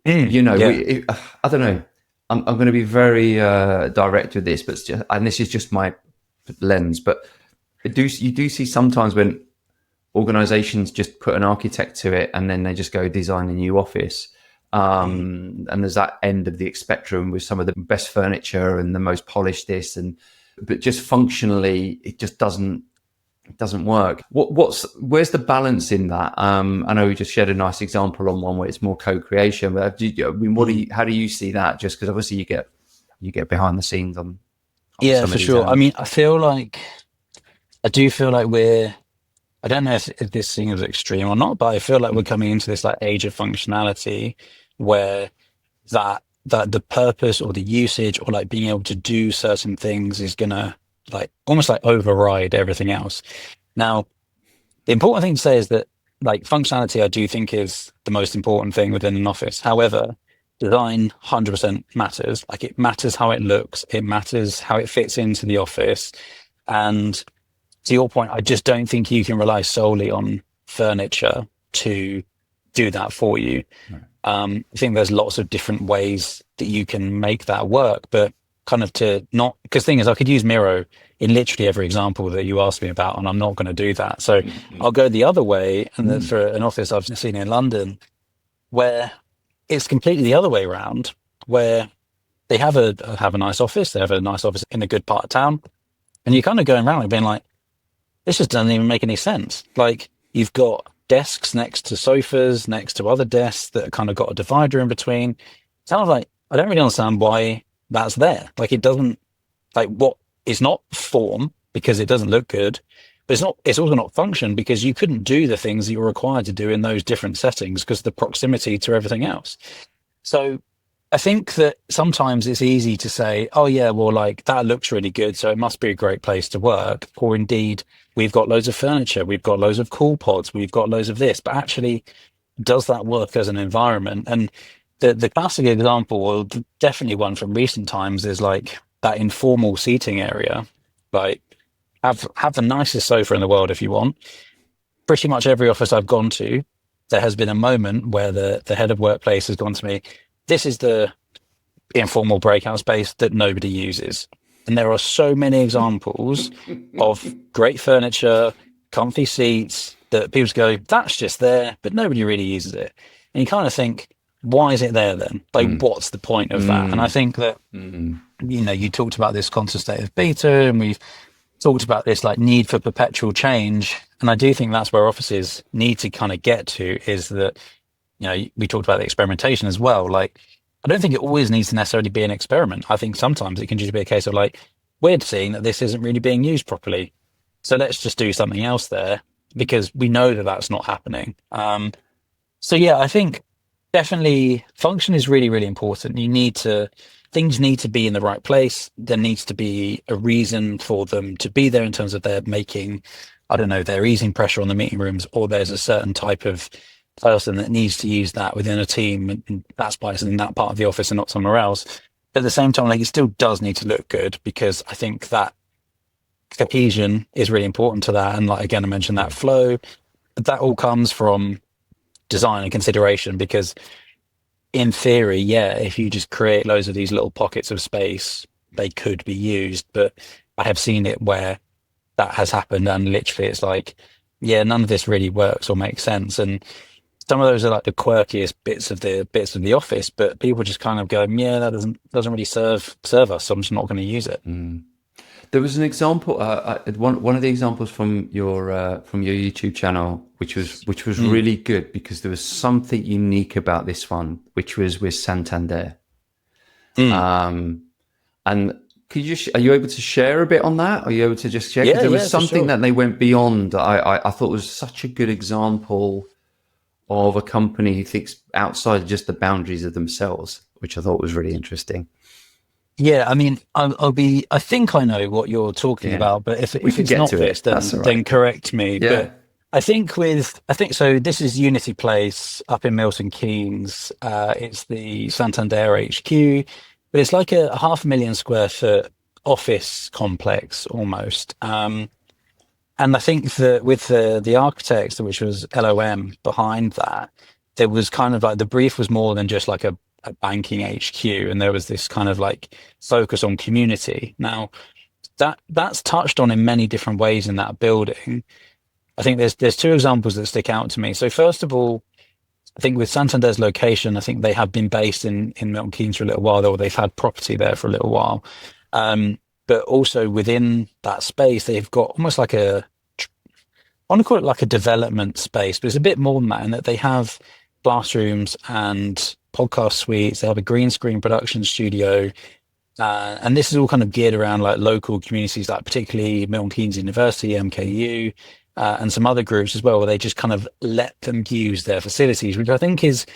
I don't know. I'm going to be very direct with this, but and this is just my lens, but you do see sometimes when organizations just put an architect to it and then they just go design a new office. And there's that end of the spectrum with some of the best furniture and the most polished but just functionally, it just doesn't work. Where's the balance in that? I know we just shared a nice example on one where it's more co-creation, but how do you see that? Just because obviously you get behind the scenes on yeah, for sure. I mean, I do feel like I don't know if this thing is extreme or not, but I feel like we're coming into this like age of functionality, where that the purpose or the usage or like being able to do certain things is gonna like almost like override everything else. Now, the important thing to say is that like functionality, I do think, is the most important thing within an office. However, design 100% matters. Like, it matters how it looks, it matters how it fits into the office. And to your point, I just don't think you can rely solely on furniture to do that for you. Right. I think there's lots of different ways that you can make that work, but kind of because the thing is, I could use Miro in literally every example that you asked me about, and I'm not going to do that. So I'll go the other way. And for an office I've seen in London, where it's completely the other way around, where they have a nice office, they have a nice office in a good part of town. And you're kind of going around and being like, this just doesn't even make any sense. Like, you've got desks next to sofas, next to other desks that kind of got a divider in between. It's kind of like, I don't really understand why that's there. Like, it doesn't, like, what, it's not form because it doesn't look good, but it's also not function because you couldn't do the things that you're required to do in those different settings because of the proximity to everything else. So I think that sometimes it's easy to say, oh yeah, well, like, that looks really good, so it must be a great place to work. Or indeed, we've got loads of furniture, we've got loads of cool pods, we've got loads of this, but actually, does that work as an environment? And the classic example, or definitely one from recent times, is like that informal seating area. Like, have the nicest sofa in the world if you want. Pretty much every office I've gone to, there has been a moment where the head of workplace has gone to me, this is the informal breakout space that nobody uses. And there are so many examples of great furniture, comfy seats that people go, that's just there, but nobody really uses it. And you kind of think, why is it there then? Like, what's the point of that? And I think that, you talked about this constant state of beta, and we've talked about this like need for perpetual change. And I do think that's where offices need to kind of get to, is that, we talked about the experimentation as well. Like, I don't think it always needs to necessarily be an experiment. I think sometimes it can just be a case of like, we're seeing that this isn't really being used properly, so let's just do something else there because we know that that's not happening. So yeah, I think definitely function is really, really important. Things need to be in the right place. There needs to be a reason for them to be there in terms of they're making, I don't know, they're easing pressure on the meeting rooms, or there's a certain type of person that needs to use that within a team, and that's why it's in that part of the office and not somewhere else. But at the same time, like, it still does need to look good, because I think that cohesion is really important to that. And like, again, I mentioned that flow, that all comes from design and consideration, because in theory, yeah, if you just create loads of these little pockets of space, they could be used. But I have seen it where that has happened, and literally it's like, yeah, none of this really works or makes sense. And some of those are like the quirkiest bits of the office, but people just kind of go, yeah, that doesn't really serve us, so I'm just not going to use it. There was an example, one of the examples from your YouTube channel, which was really good, because there was something unique about this one, which was with Santander. And are you able to share a bit on that? Are you able to just share? Because there was something that they went beyond. I thought was such a good example of a company who thinks outside just the boundaries of themselves, which I thought was really interesting. Yeah, I mean, I think I know what you're talking about, but if it's not this, then correct me. Yeah. But I think so. This is Unity Place up in Milton Keynes. It's the Santander HQ, but it's like a 500,000 square foot office complex almost. And I think that with the architects, which was LOM behind that, there was kind of like, the brief was more than just like a banking HQ, and there was this kind of like focus on community. Now that's touched on in many different ways in that building. I think there's two examples that stick out to me. So first of all, I think with Santander's location, I think they have been based in Milton Keynes for a little while, or they've had property there for a little while. But also within that space, they've got almost like I want to call it like a development space, but it's a bit more than that, in that they have classrooms and podcast suites. They have a green screen production studio. And this is all kind of geared around like local communities, like particularly Milton Keynes University, MKU, and some other groups as well, where they just kind of let them use their facilities, which I think is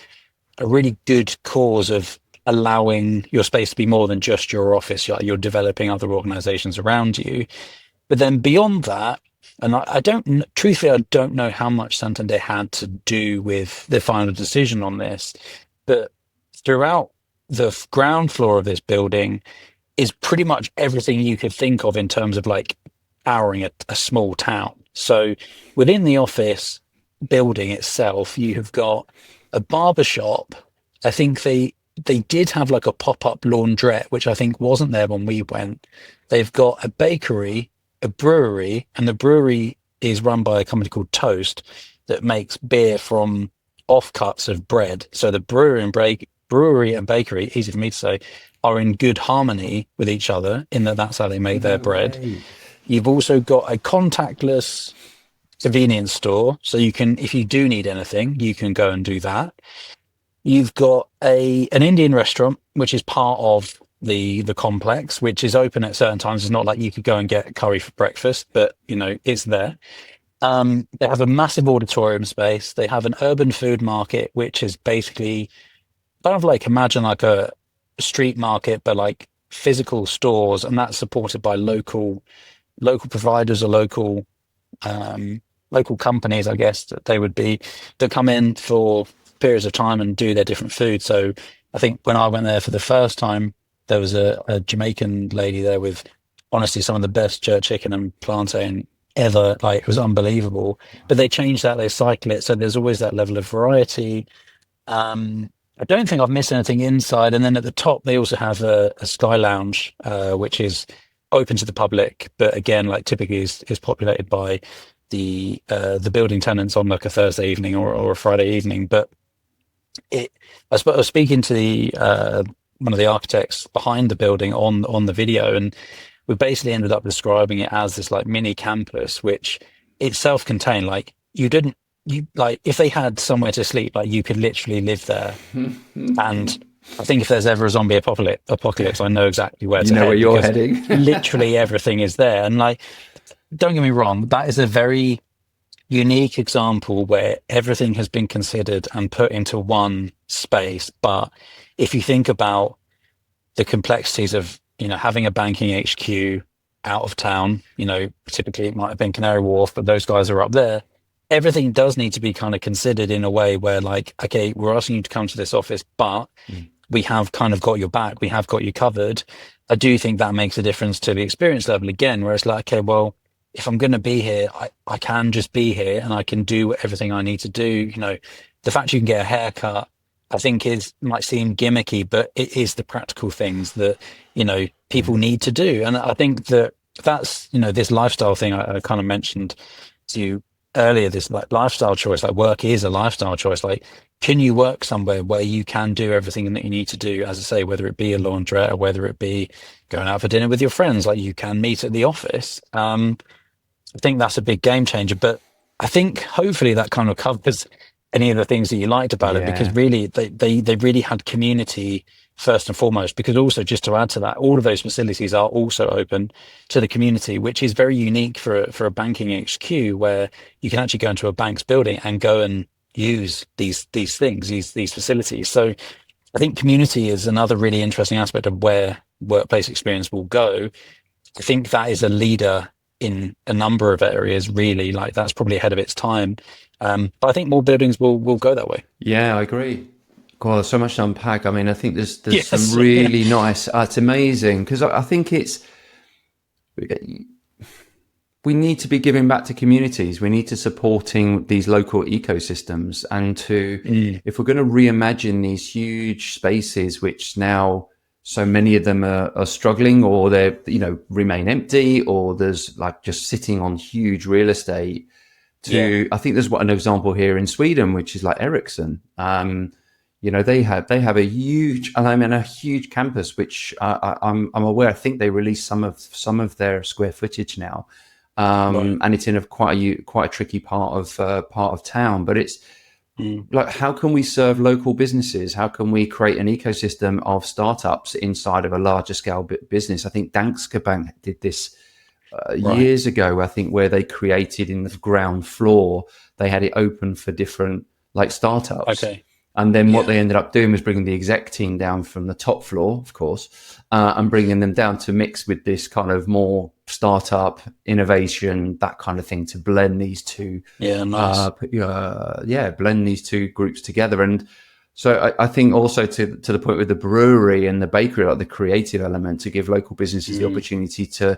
a really good cause of allowing your space to be more than just your office. You're developing other organizations around you. But then beyond that, and truthfully, I don't know how much Santander had to do with the final decision on this, but throughout the ground floor of this building is pretty much everything you could think of in terms of like powering a small town. So within the office building itself, you have got a barber shop. I think they did have like a pop-up laundrette, which I think wasn't there when we went. They've got a bakery, a brewery, and the brewery is run by a company called Toast that makes beer from offcuts of bread. So the brewery and bakery, easy for me to say, are in good harmony with each other, in that that's how they make their bread. You've also got a contactless convenience store, so you can, if you do need anything, you can go and do that. You've got a an Indian restaurant, which is part of the complex, which is open at certain times. It's not like you could go and get curry for breakfast, but it's there. They have a massive auditorium space. They have an urban food market, which is basically kind of like, imagine like a street market, but like physical stores, and that's supported by local providers or um, local companies, I guess, that they would be, that come in for periods of time and do their different food. So I think when I went there for the first time, there was a Jamaican lady there with honestly some of the best jerk chicken and plantain ever. Like, it was unbelievable. But they change that, they cycle it, so there's always that level of variety. I don't think I've missed anything inside. And then at the top, they also have a sky lounge, which is open to the public, but again, like typically is populated by the building tenants on like a Thursday evening or a Friday evening. But it, I was speaking to the one of the architects behind the building on the video, and we basically ended up describing it as this like mini campus, which it's self-contained. Like, you didn't you like, if they had somewhere to sleep, like you could literally live there. And I think if there's ever a zombie apocalypse, I know exactly where You to know where head, you're because heading. literally everything is there. And like, don't get me wrong, that is a very unique example where everything has been considered and put into one space. But if you think about the complexities of, having a banking HQ out of town, typically it might have been Canary Wharf, but those guys are up there. Everything does need to be kind of considered in a way where, like, okay, we're asking you to come to this office, but we have kind of got your back. We have got you covered. I do think that makes a difference to the experience level again, where it's like, okay, well, if I'm going to be here, I can just be here and I can do everything I need to do. The fact you can get a haircut, I think might seem gimmicky, but it is the practical things that, people need to do. And I think that's, this lifestyle thing I kind of mentioned to you earlier, this like lifestyle choice, like work is a lifestyle choice. Like, can you work somewhere where you can do everything that you need to do, as I say, whether it be a laundrette or whether it be going out for dinner with your friends, like you can meet at the office. I think that's a big game changer, but I think hopefully that kind of covers any of the things that you liked about it, because Yeah. really they really had community first and foremost. Because also, just to add to that, all of those facilities are also open to the community, which is very unique for a banking HQ, where you can actually go into a bank's building and go and use these things, these facilities. So I think community is another really interesting aspect of where workplace experience will go. I think that is a leader in a number of areas, really. Like, that's probably ahead of its time. But I think more buildings will go that way. Yeah, I agree. God, there's so much to unpack. I mean, I think there's Yes. some really nice. It's amazing because I think we need to be giving back to communities. We need to supporting these local ecosystems, and if we're going to reimagine these huge spaces, which now so many of them are struggling, or they're remain empty, or there's like just sitting on huge real estate. I think there's an example here in Sweden, which is like Ericsson. They have a huge, and I'm in a huge campus, which I'm aware. I think they released some of their square footage now, and it's in quite a tricky part of town. But it's like, how can we serve local businesses? How can we create an ecosystem of startups inside of a larger scale business? I think Danske Bank did this years ago. I think where they created in the ground floor, they had it open for different like startups. Okay. And then what they ended up doing was bringing the exec team down from the top floor, of course, and bringing them down to mix with this kind of more startup innovation, that kind of thing, to blend these two. Yeah, nice. Blend these two groups together. And so I think also to the point with the brewery and the bakery, like the creative element, to give local businesses the opportunity to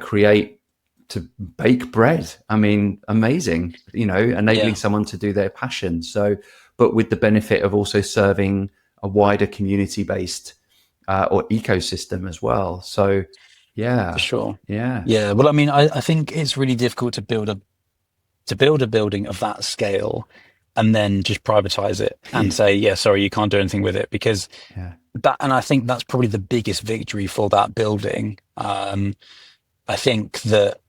create, to bake bread. I mean, amazing, enabling someone to do their passion. So, but with the benefit of also serving a wider community-based or ecosystem as well. So, yeah, For sure. yeah, Yeah. Well, I mean, I think it's really difficult to build a building of that scale and then just privatize it and say, yeah, sorry, you can't do anything with it, because yeah, and I think that's probably the biggest victory for that building. I think that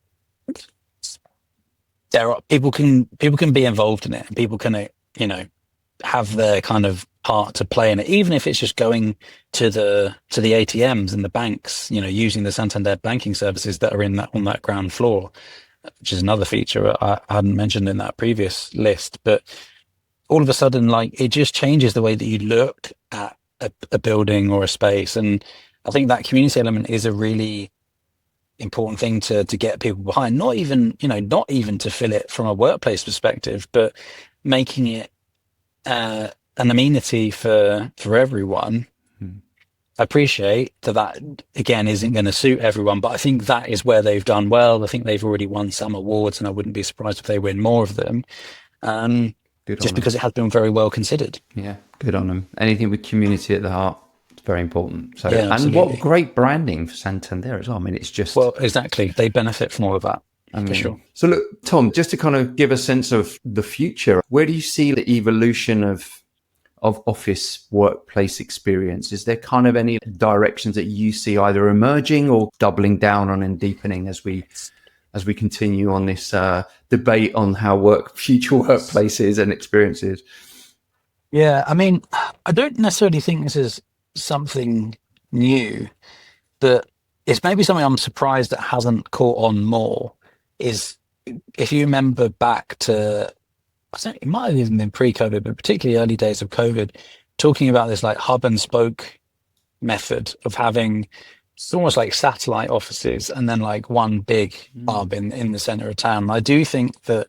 people can be involved in it, and people can, have their kind of part to play in it, even if it's just going to the ATMs and the banks, using the Santander banking services that are on that ground floor, which is another feature I hadn't mentioned in that previous list. But all of a sudden, like, it just changes the way that you look at a building or a space. And I think that community element is a really important thing to get people behind, not even to fill it from a workplace perspective, but making it an amenity for everyone. I appreciate that again isn't going to suit everyone, but I think that is where they've done well. I think they've already won some awards, and I wouldn't be surprised if they win more of them, just because it has been very well considered. Yeah, good on them. Anything with community at the heart, it's very important. So, Yeah, and what great branding for Santander as well. I mean, it's just... Well, exactly. They benefit from all of that, for sure. So look, Tom, just to kind of give a sense of the future, where do you see the evolution of office workplace experience? Is there kind of any directions that you see either emerging or doubling down on and deepening as we continue on this debate on how future workplaces and experiences? Yeah, I mean, I don't necessarily think this is something new, but it's maybe something I'm surprised that hasn't caught on more. Is if you remember back to, I think it might have even been pre-COVID, but particularly early days of COVID, talking about this like hub and spoke method of having, it's almost like satellite offices and then like one big hub in the center of town. I do think that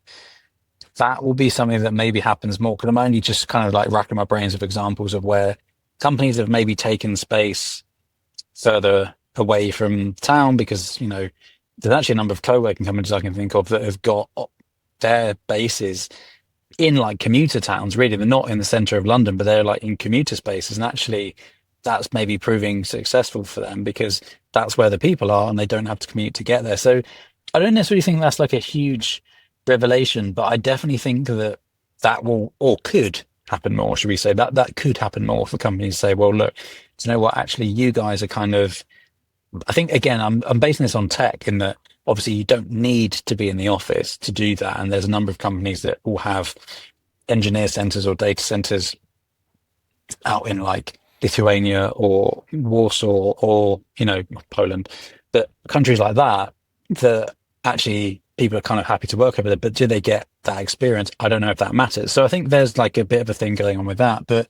will be something that maybe happens more, because I'm only just kind of like racking my brains of examples of where companies have maybe taken space further away from town, because there's actually a number of co-working companies I can think of that have got their bases in like commuter towns. Really, they're not in the center of London, but they're like in commuter spaces, and actually that's maybe proving successful for them because that's where the people are and they don't have to commute to get there. So I don't necessarily think that's like a huge revelation, but I definitely think that will, or could happen more, should we say, that could happen more for companies to say, well, look, do you know what, actually you guys are kind of, I think again, I'm basing this on tech in that obviously you don't need to be in the office to do that. And there's a number of companies that will have engineer centers or data centers out in like Lithuania or Warsaw or, Poland, but countries like that actually people are kind of happy to work over there, but do they get that experience? I don't know if that matters. So I think there's like a bit of a thing going on with that, but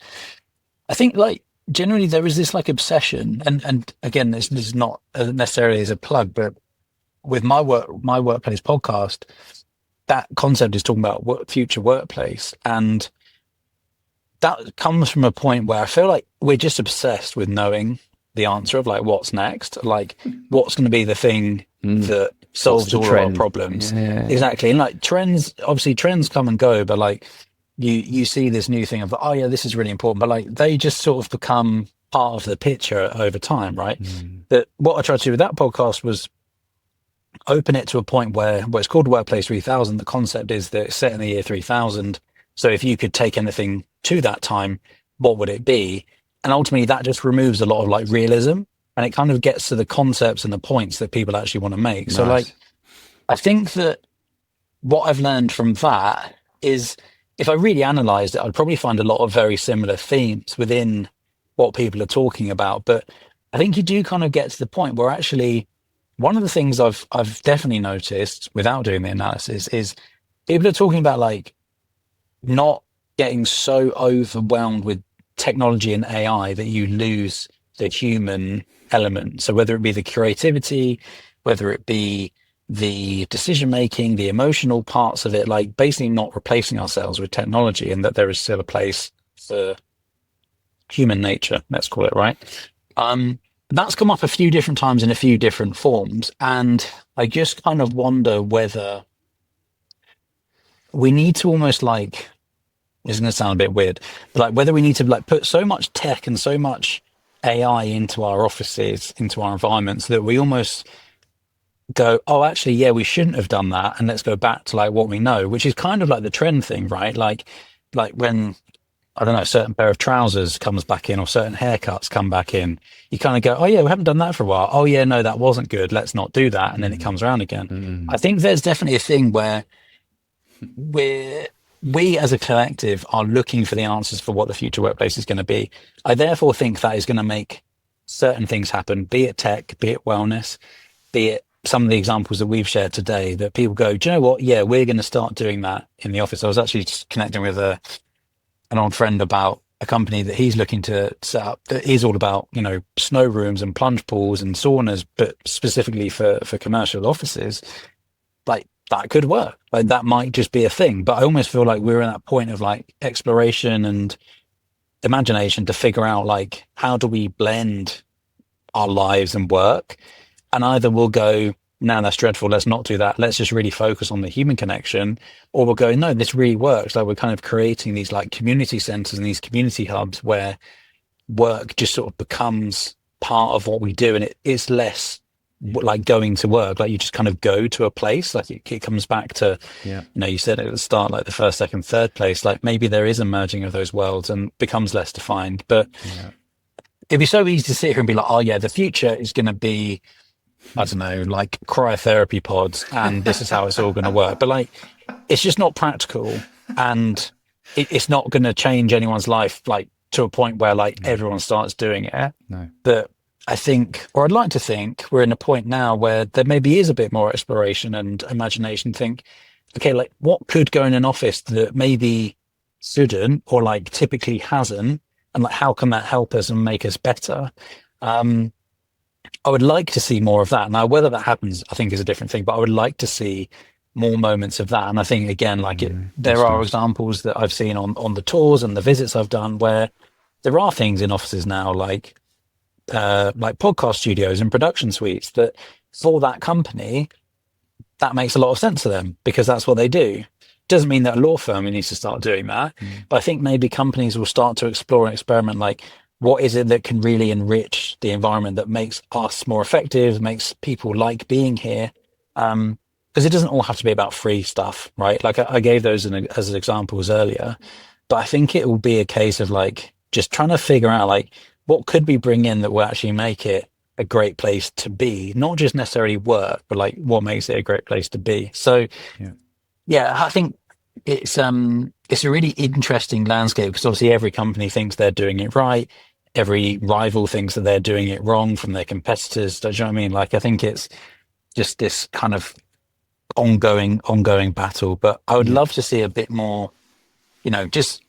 I think like generally there is this like obsession, and again, this is not necessarily as a plug, but with my workplace podcast, that concept is talking about future workplace, and that comes from a point where I feel like we're just obsessed with knowing the answer of like what's next, like what's going to be the thing that solves all our problems. Yeah. Exactly. And like trends come and go, but like you see this new thing of, oh yeah, this is really important, but like they just sort of become part of the picture over time, right? That what I tried to do with that podcast was open it to a point where it's called Workplace 3000. The concept is that it's set in the year 3000. So if you could take anything to that time, what would it be? And ultimately that just removes a lot of like realism, and it kind of gets to the concepts and the points that people actually want to make. Nice. So like, I think that what I've learned from that is if I really analyzed it, I'd probably find a lot of very similar themes within what people are talking about. But I think you do kind of get to the point where actually one of the things I've definitely noticed without doing the analysis is people are talking about like not getting so overwhelmed with technology and AI that you lose the human element. So whether it be the creativity, whether it be the decision making, the emotional parts of it, like basically not replacing ourselves with technology, and that there is still a place for human nature, let's call it, right? That's come up a few different times in a few different forms, and I just kind of wonder whether we need to almost like, it's going to sound a bit weird, but like whether we need to like put so much tech and so much AI into our offices, into our environments, that we almost go, oh, actually, yeah, we shouldn't have done that, and let's go back to like what we know, which is kind of like the trend thing, right? Like when I don't know, a certain pair of trousers comes back in or certain haircuts come back in, you kind of go, oh yeah, we haven't done that for a while. Oh yeah, no, that wasn't good. Let's not do that. And then it comes around again. I think there's definitely a thing where we as a collective are looking for the answers for what the future workplace is going to be. I therefore think that is going to make certain things happen, be it tech, be it wellness, be it some of the examples that we've shared today, that people go, do you know what? Yeah, we're going to start doing that in the office. I was actually just connecting with an old friend about a company that he's looking to set up that is all about, snow rooms and plunge pools and saunas, but specifically for commercial offices. Like, that could work. Like, that might just be a thing. But I almost feel like we're in that point of like exploration and imagination to figure out like, how do we blend our lives and work? And either we'll go, no, that's dreadful, let's not do that, let's just really focus on the human connection, or we'll go, no, this really works. Like, we're kind of creating these like community centers and these community hubs where work just sort of becomes part of what we do, and it's less like going to work. Like, you just kind of go to a place. Like, it comes back to, you said at the start, like the first, second, third place. Like, maybe there is a merging of those worlds and becomes less defined. But it'd be so easy to sit here and be like, oh yeah, the future is going to be, I don't know, like cryotherapy pods, and this is how it's all going to work. But like, it's just not practical, and it's not going to change anyone's life like to a point where like everyone starts doing it. No. But I think, or I'd like to think, we're in a point now where there maybe is a bit more exploration and imagination. Think, okay, like what could go in an office that maybe shouldn't, or like typically hasn't, and like how can that help us and make us better? I would like to see more of that. Now, whether that happens, I think, is a different thing, but I would like to see more moments of that. And I think, again, like there are examples that I've seen on the tours and the visits I've done where there are things in offices now, like podcast studios and production suites, that for that company, that makes a lot of sense to them because that's what they do. Doesn't mean that a law firm needs to start doing that, but I think maybe companies will start to explore and experiment, like, what is it that can really enrich the environment that makes us more effective, makes people like being here? Because it doesn't all have to be about free stuff, right? Like I gave those as examples earlier, but I think it will be a case of like just trying to figure out like what could we bring in that will actually make it a great place to be, not just necessarily work, but like what makes it a great place to be. So yeah, I think it's a really interesting landscape because obviously every company thinks they're doing it right. Every rival thinks that they're doing it wrong from their competitors. Do you know what I mean? Like, I think it's just this kind of ongoing battle, but I would love to see a bit more, just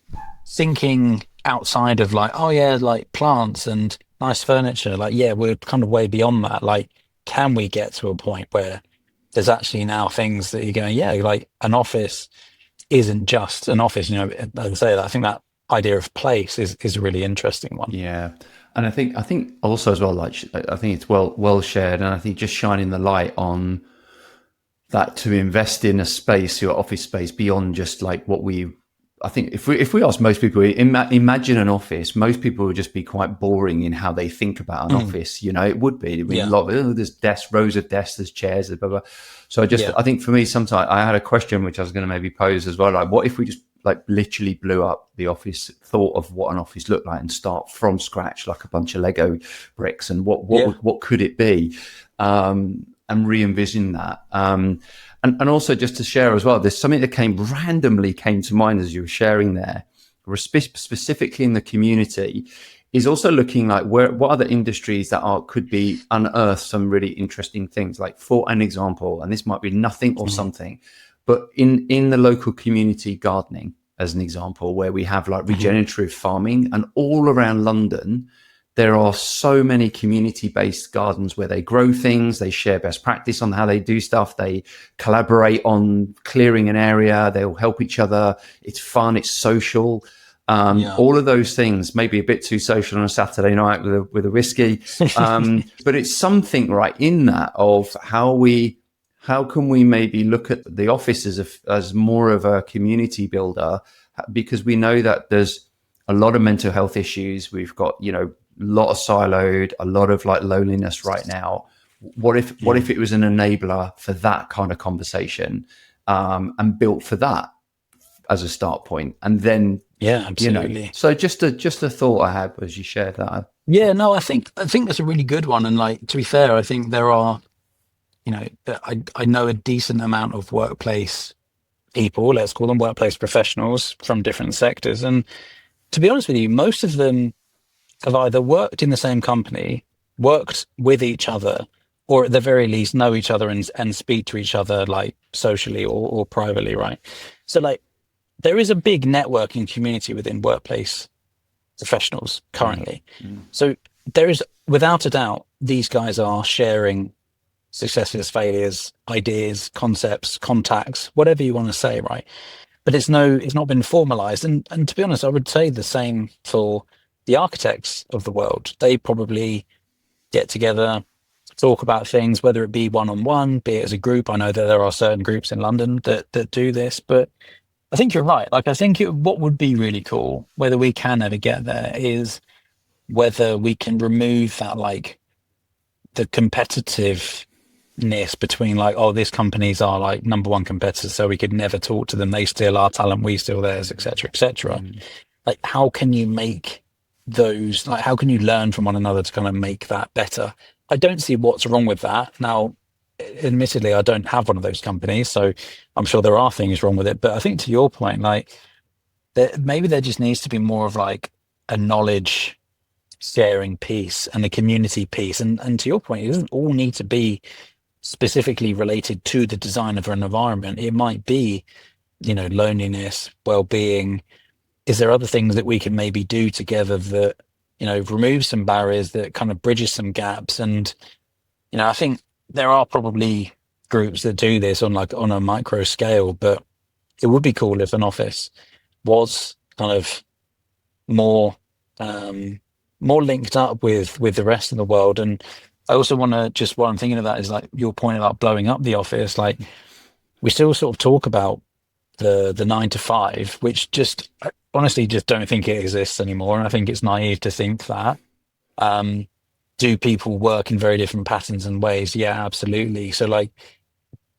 thinking outside of like, oh yeah, like plants and nice furniture. Like, yeah, we're kind of way beyond that. Like, can we get to a point where there's actually now things that you're going, yeah, like an office isn't just an office, as I say, that I think that idea of place is a really interesting one. Yeah. And I think also as well, like, I think it's well shared. And I think just shining the light on that, to invest in a space, your office space, beyond just like I think if we ask most people, imagine an office, most people would just be quite boring in how they think about an office. It would be. A lot of, there's desks, rows of desks, there's chairs, blah, blah. So I think for me, sometimes I had a question which I was going to maybe pose as well. Like, what if we just like literally blew up the office thought of what an office looked like and start from scratch, like a bunch of Lego bricks, and what could it be? And re-envision that. And also just to share as well, there's something that randomly came to mind as you were sharing there, specifically in the community, is also looking like what other industries that could be unearthed some really interesting things. Like, for an example, and this might be nothing or something, but in the local community, gardening as an example, where we have like regenerative farming, and all around London, there are so many community-based gardens where they grow things, they share best practice on how they do stuff, they collaborate on clearing an area, they'll help each other. It's fun, it's social. All of those things, maybe a bit too social on a Saturday night with a whiskey, but it's something right in that of how can we maybe look at the office as more of a community builder, because we know that there's a lot of mental health issues. We've got, a lot of siloed, a lot of like loneliness right now. What if it was an enabler for that kind of conversation, and built for that? as a start point, and then Yeah, absolutely. So just a thought I had as you shared that. Yeah, no, I think that's a really good one. And like, to be fair, I think there are, I know a decent amount of workplace people, let's call them workplace professionals from different sectors. And to be honest with you, most of them have either worked in the same company, worked with each other, or at the very least know each other and speak to each other like socially or privately, right? So like there is a big networking community within workplace professionals currently. So there is, without a doubt, these guys are sharing successes, failures, ideas, concepts, contacts, whatever you want to say, right? But it's not been formalized. And to be honest, I would say the same for the architects of the world. They probably get together, talk about things, whether it be one on one, be it as a group. I know that there are certain groups in London that do this, but I think you're right. Like, I think what would be really cool, whether we can ever get there, is whether we can remove that, like, the competitiveness between, like, oh, these companies are like number one competitors, so we could never talk to them. They steal our talent, we steal theirs, etc., etc. Like, how can you make those, like, how can you learn from one another to kind of make that better? I don't see what's wrong with that. Now, admittedly, I don't have one of those companies, so I'm sure there are things wrong with it. But I think, to your point, like, maybe there just needs to be more of like a knowledge sharing piece and a community piece. And to your point, it doesn't all need to be specifically related to the design of an environment. It might be, loneliness, well-being. Is there other things that we can maybe do together that, remove some barriers, that kind of bridges some gaps? And, I think there are probably groups that do this on a micro scale, but it would be cool if an office was kind of more linked up with the rest of the world. And I also want to, just what I'm thinking of that is like your point about blowing up the office. Like, we still sort of talk about the 9 to 5, which I honestly just don't think it exists anymore. And I think it's naive to think that. Do people work in very different patterns and ways? Yeah, absolutely. So like,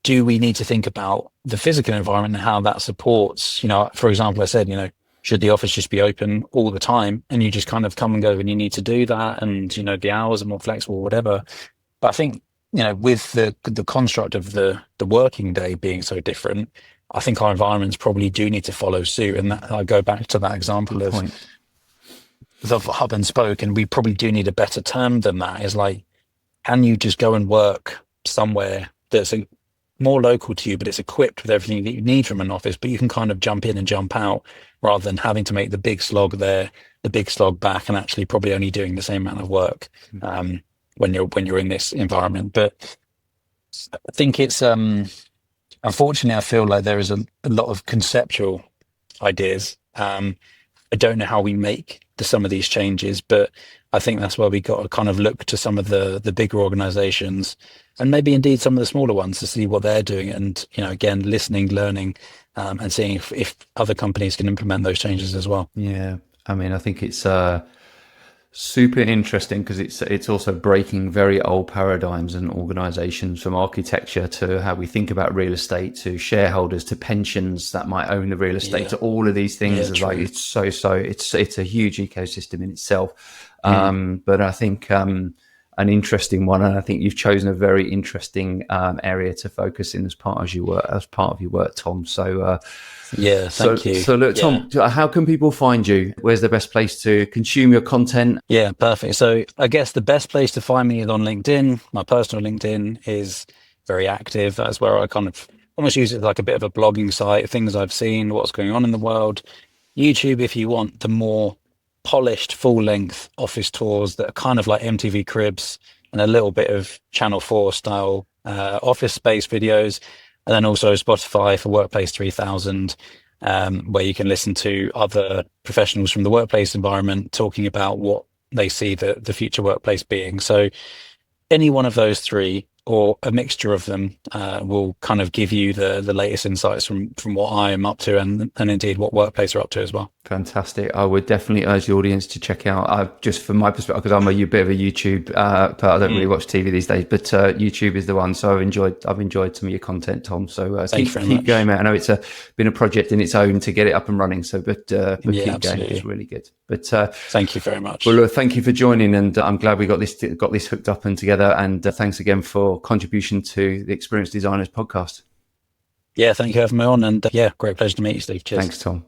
do we need to think about the physical environment and how that supports, for example, I said, should the office just be open all the time and you just kind of come and go when you need to do that? And, the hours are more flexible, whatever. But I think, with the construct of the working day being so different, I think our environments probably do need to follow suit. And that, I go back to that example of the hub and spoke, and we probably do need a better term than that. Is like, can you just go and work somewhere that's more local to you, but it's equipped with everything that you need from an office, but you can kind of jump in and jump out rather than having to make the big slog there, the big slog back, and actually probably only doing the same amount of work when you're in this environment. But I think it's unfortunately, I feel like there is a lot of conceptual ideas. I don't know how we make some of these changes, but I think that's where we got to kind of look to some of the bigger organizations and maybe indeed some of the smaller ones to see what they're doing. And, again, listening, learning, and seeing if other companies can implement those changes as well. Yeah. I mean, I think it's super interesting because it's also breaking very old paradigms and organizations, from architecture to how we think about real estate, to shareholders, to pensions that might own the real estate, to all of these things. It's like, it's a huge ecosystem in itself. But I think an interesting one, and I think you've chosen a very interesting area to focus in as part of your work, Tom. So thank you. So look, Tom, how can people find you? Where's the best place to consume your content? Yeah, perfect. So I guess the best place to find me is on LinkedIn. My personal LinkedIn is very active. That's where I kind of almost use it like a bit of a blogging site, things I've seen, what's going on in the world. YouTube, if you want the more polished full-length office tours that are kind of like MTV Cribs and a little bit of Channel 4 style office space videos. And then also Spotify for Workplace 3000, where you can listen to other professionals from the workplace environment talking about what they see the future workplace being. So any one of those three, or a mixture of them will kind of give you the latest insights from what I am up to, and indeed what Workplace are up to as well. Fantastic. I would definitely urge the audience to check out, just from my perspective, because I'm a bit of a YouTube, but I don't really watch TV these days, but YouTube is the one. So I've enjoyed some of your content, Tom. So keep going, mate. I know it's been a project in its own to get it up and running. So, but keep absolutely going. It's really good. But thank you very much. Well, thank you for joining, and I'm glad we got this hooked up and together. And thanks again for contribution to the Experienced Designers podcast. Yeah, thank you for having me on, and great pleasure to meet you, Steve. Cheers. Thanks, Tom.